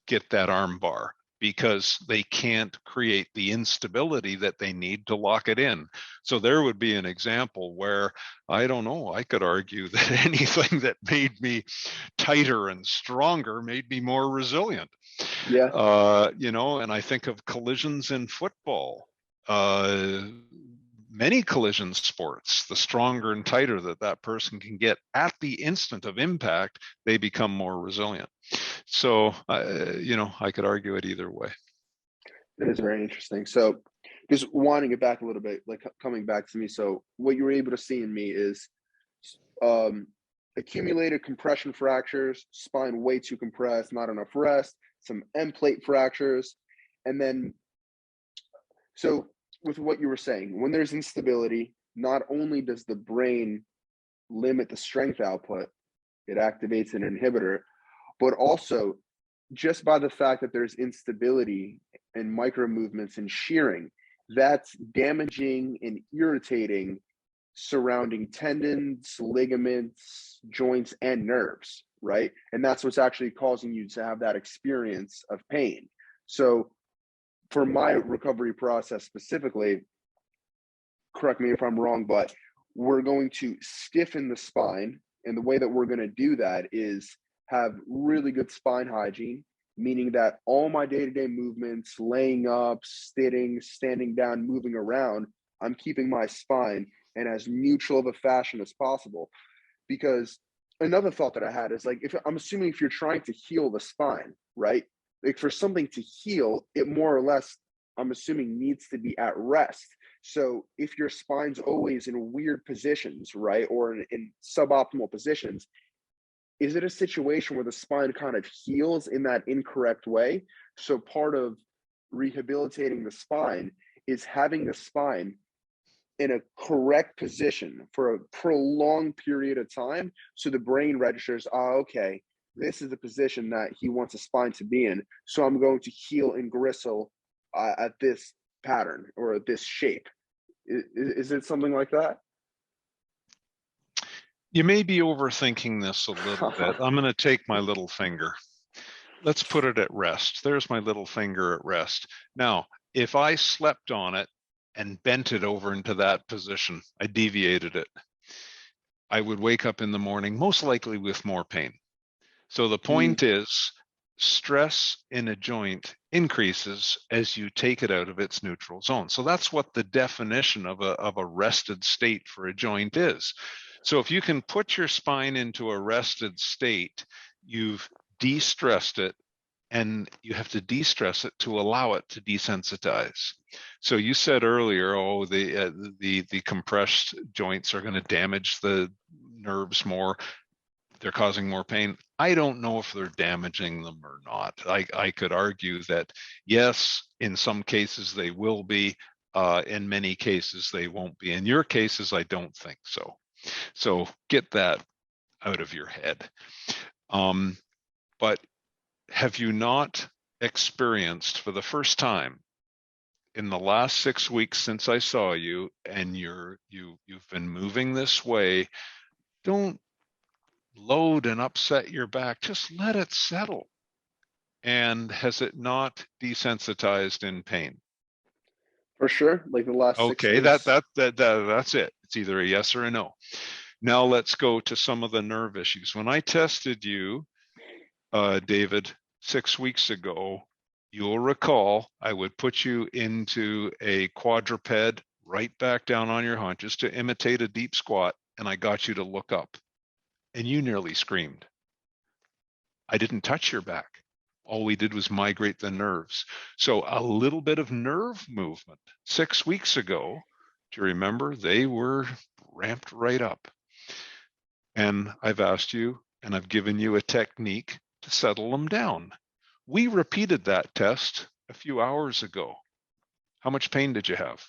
get that arm bar, because they can't create the instability that they need to lock it in. So there would be an example where, I don't know, I could argue that anything that made me tighter and stronger made me more resilient. Yeah. You know, and I think of collisions in football. Many collision sports, the stronger and tighter that person can get at the instant of impact, they become more resilient. So, you know, I could argue it either way. That is very interesting. So just winding it back a little bit, like coming back to me. So what you were able to see in me is accumulated compression fractures, spine way too compressed, not enough rest, some end plate fractures. And then, so with what you were saying, when there's instability, not only does the brain limit the strength output, it activates an inhibitor, but also just by the fact that there's instability and micro movements and shearing, that's damaging and irritating surrounding tendons, ligaments, joints, and nerves, right? And that's what's actually causing you to have that experience of pain. So for my recovery process specifically, correct me if I'm wrong, but we're going to stiffen the spine. And the way that we're going to do that is have really good spine hygiene, meaning that all my day-to-day movements, laying up, sitting, standing down, moving around, I'm keeping my spine in as neutral of a fashion as possible. Because another thought that I had is, like, if I'm assuming if you're trying to heal the spine, right? Like, for something to heal, it more or less, I'm assuming, needs to be at rest. So if your spine's always in weird positions, right, or in suboptimal positions, is it a situation where the spine kind of heals in that incorrect way? So part of rehabilitating the spine is having the spine in a correct position for a prolonged period of time, so the brain registers, okay, this is the position that he wants a spine to be in, so I'm going to heal and gristle at this pattern or this shape. Is it something like that? You may be overthinking this a little bit. I'm going to take my little finger. Let's put it at rest. There's my little finger at rest. Now, if I slept on it and bent it over into that position, I deviated it, I would wake up in the morning most likely with more pain. So the point is, stress in a joint increases as you take it out of its neutral zone. So that's what the definition of a rested state for a joint is. So if you can put your spine into a rested state, you've de-stressed it, and you have to de-stress it to allow it to desensitize. So you said earlier, oh, the compressed joints are going to damage the nerves more. They're causing more pain. I don't know if they're damaging them or not. I could argue that yes, in some cases they will be. In many cases they won't be. In your cases, I don't think so. So get that out of your head. But have you not experienced for the first time in the last 6 weeks since I saw you, and you've been moving this way? Don't load and upset your back. Just let it settle. And has it not desensitized in pain? For sure, like the last 6 Okay, weeks. that's it. It's either a yes or a no. Now let's go to some of the nerve issues. When I tested you, David, 6 weeks ago, you'll recall I would put you into a quadruped, right back down on your haunches to imitate a deep squat, and I got you to look up, and you nearly screamed. I didn't touch your back. All we did was migrate the nerves. So a little bit of nerve movement 6 weeks ago, do you remember? They were ramped right up. And I've asked you, and I've given you a technique to settle them down. We repeated that test a few hours ago. How much pain did you have?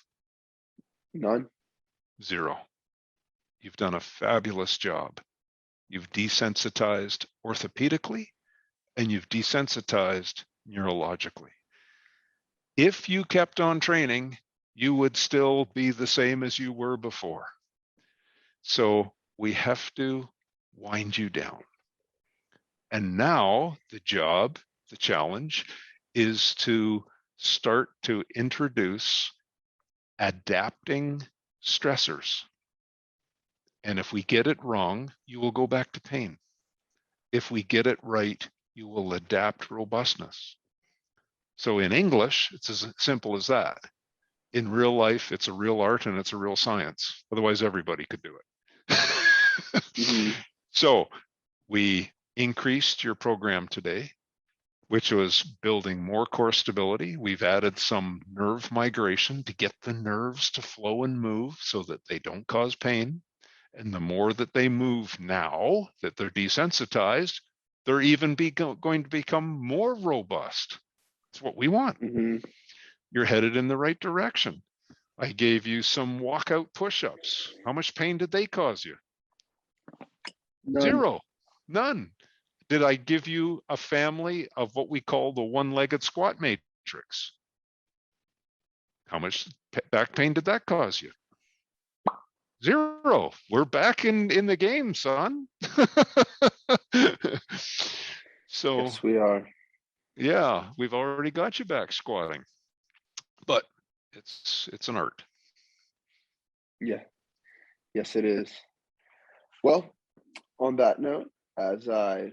None. 0. You've done a fabulous job. You've desensitized orthopedically, and you've desensitized neurologically. If you kept on training, you would still be the same as you were before. So we have to wind you down. And now the challenge is to start to introduce adapting stressors. And if we get it wrong, you will go back to pain. If we get it right, you will adapt robustness. So in English, it's as simple as that. In real life, it's a real art and it's a real science. Otherwise, everybody could do it. So we increased your program today, which was building more core stability. We've added some nerve migration to get the nerves to flow and move so that they don't cause pain. And the more that they move now that they're desensitized, they're even going to become more robust. It's what we want. You're headed in the right direction. I gave you some walkout push-ups. How much pain did they cause you? None. 0. None. Did I give you a family of what we call the one-legged squat matrix? How much back pain did that cause you? 0. We're back in the game, son. So yes, we are. Yeah, we've already got you back squatting, but it's an art. Yeah. Yes, it is. Well, on that note, as I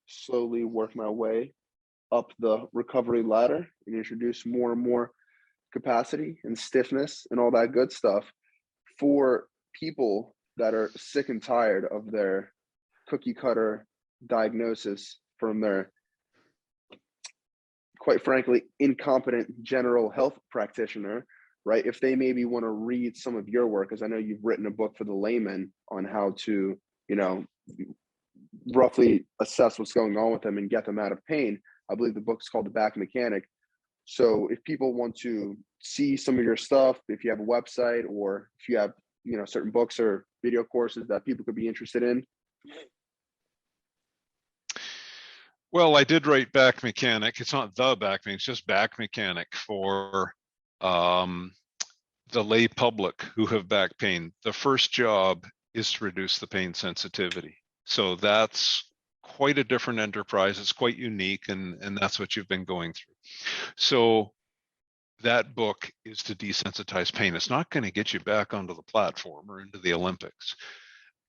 slowly work my way up the recovery ladder and introduce more and more capacity and stiffness and all that good stuff, for people that are sick and tired of their cookie cutter diagnosis from their, quite frankly, incompetent general health practitioner, right? If they maybe want to read some of your work, because I know you've written a book for the layman on how to, roughly assess what's going on with them and get them out of pain. I believe the book is called The Back Mechanic. So if people want to see some of your stuff, if you have a website or if you have, certain books or video courses that people could be interested in. Well, I did write Back Mechanic. It's not the Back Mechanic, it's just Back Mechanic for the lay public who have back pain. The first job is to reduce the pain sensitivity. So that's quite a different enterprise. It's quite unique, and that's what you've been going through. So that book is to desensitize pain. It's not going to get you back onto the platform or into the Olympics.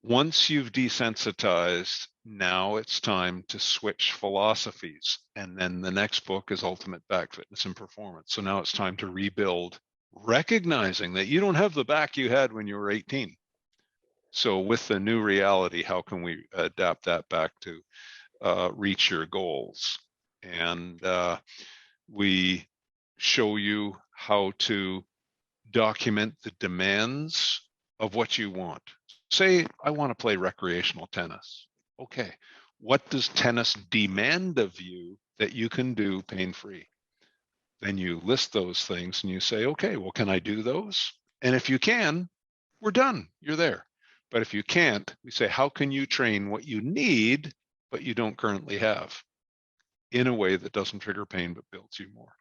Once you've desensitized, now it's time to switch philosophies. And then the next book is Ultimate Back Fitness and Performance. So now it's time to rebuild, recognizing that you don't have the back you had when you were 18. So with the new reality, how can we adapt that back to reach your goals? And we show you how to document the demands of what you want. Say, I want to play recreational tennis. Okay, what does tennis demand of you that you can do pain-free? Then you list those things and you say, okay, well, can I do those? And if you can, we're done, you're there. But if you can't, we say, how can you train what you need, but you don't currently have, in a way that doesn't trigger pain, but builds you more?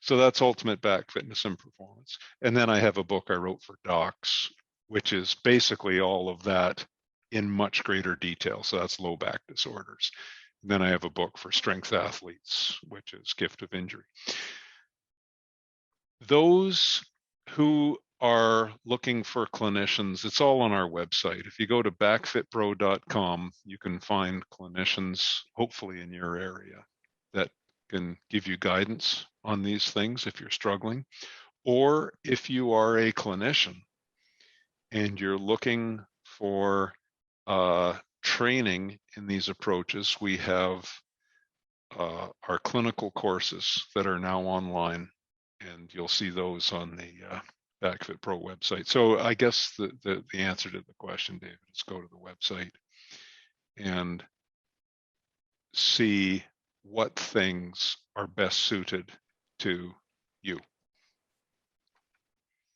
So that's Ultimate Back Fitness and Performance. And then I have a book I wrote for docs, which is basically all of that in much greater detail. So that's low back disorders. And then I have a book for strength athletes, which is Gift of Injury. Those who are looking for clinicians, it's all on our website. If you go to backfitpro.com, you can find clinicians, hopefully in your area, that can give you guidance on these things if you're struggling. Or if you are a clinician and you're looking for training in these approaches, we have our clinical courses that are now online, and you'll see those on the BackFit Pro website. So I guess the answer to the question, David, is go to the website and see what things are best suited to you.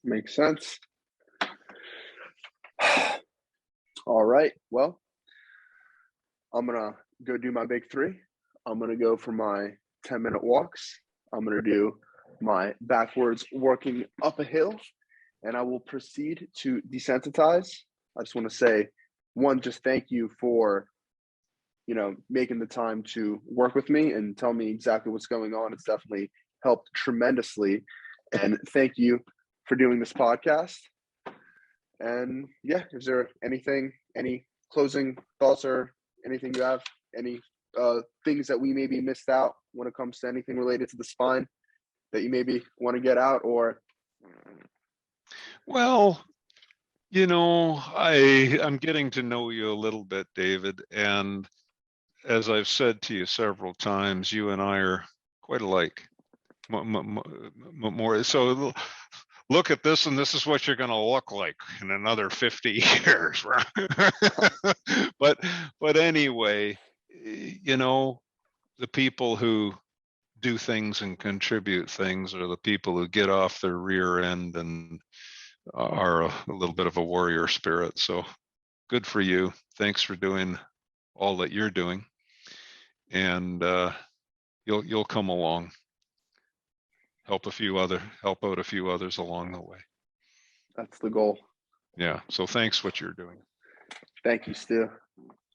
Makes sense. All right. Well, I'm going to go do my big three. I'm going to go for my 10-minute walks. I'm going to do my backwards working up a hill, and I will proceed to desensitize. I just want to say, one, just thank you for, making the time to work with me and tell me exactly what's going on. It's definitely helped tremendously. And thank you for doing this podcast. And yeah, is there any closing thoughts or anything you have, any things that we maybe missed out when it comes to anything related to the spine that you maybe want to get out? Or well, I'm getting to know you a little bit, David, and as I've said to you several times, you and I are quite alike. More so, look at this, and this is what you're going to look like in another 50 years. But anyway, the people who do things and contribute things are the people who get off their rear end and are a little bit of a warrior spirit. So good for you. Thanks for doing all that you're doing. And you'll come along, help out a few others along the way. That's the goal. Yeah. So thanks what you're doing. Thank you, Stu.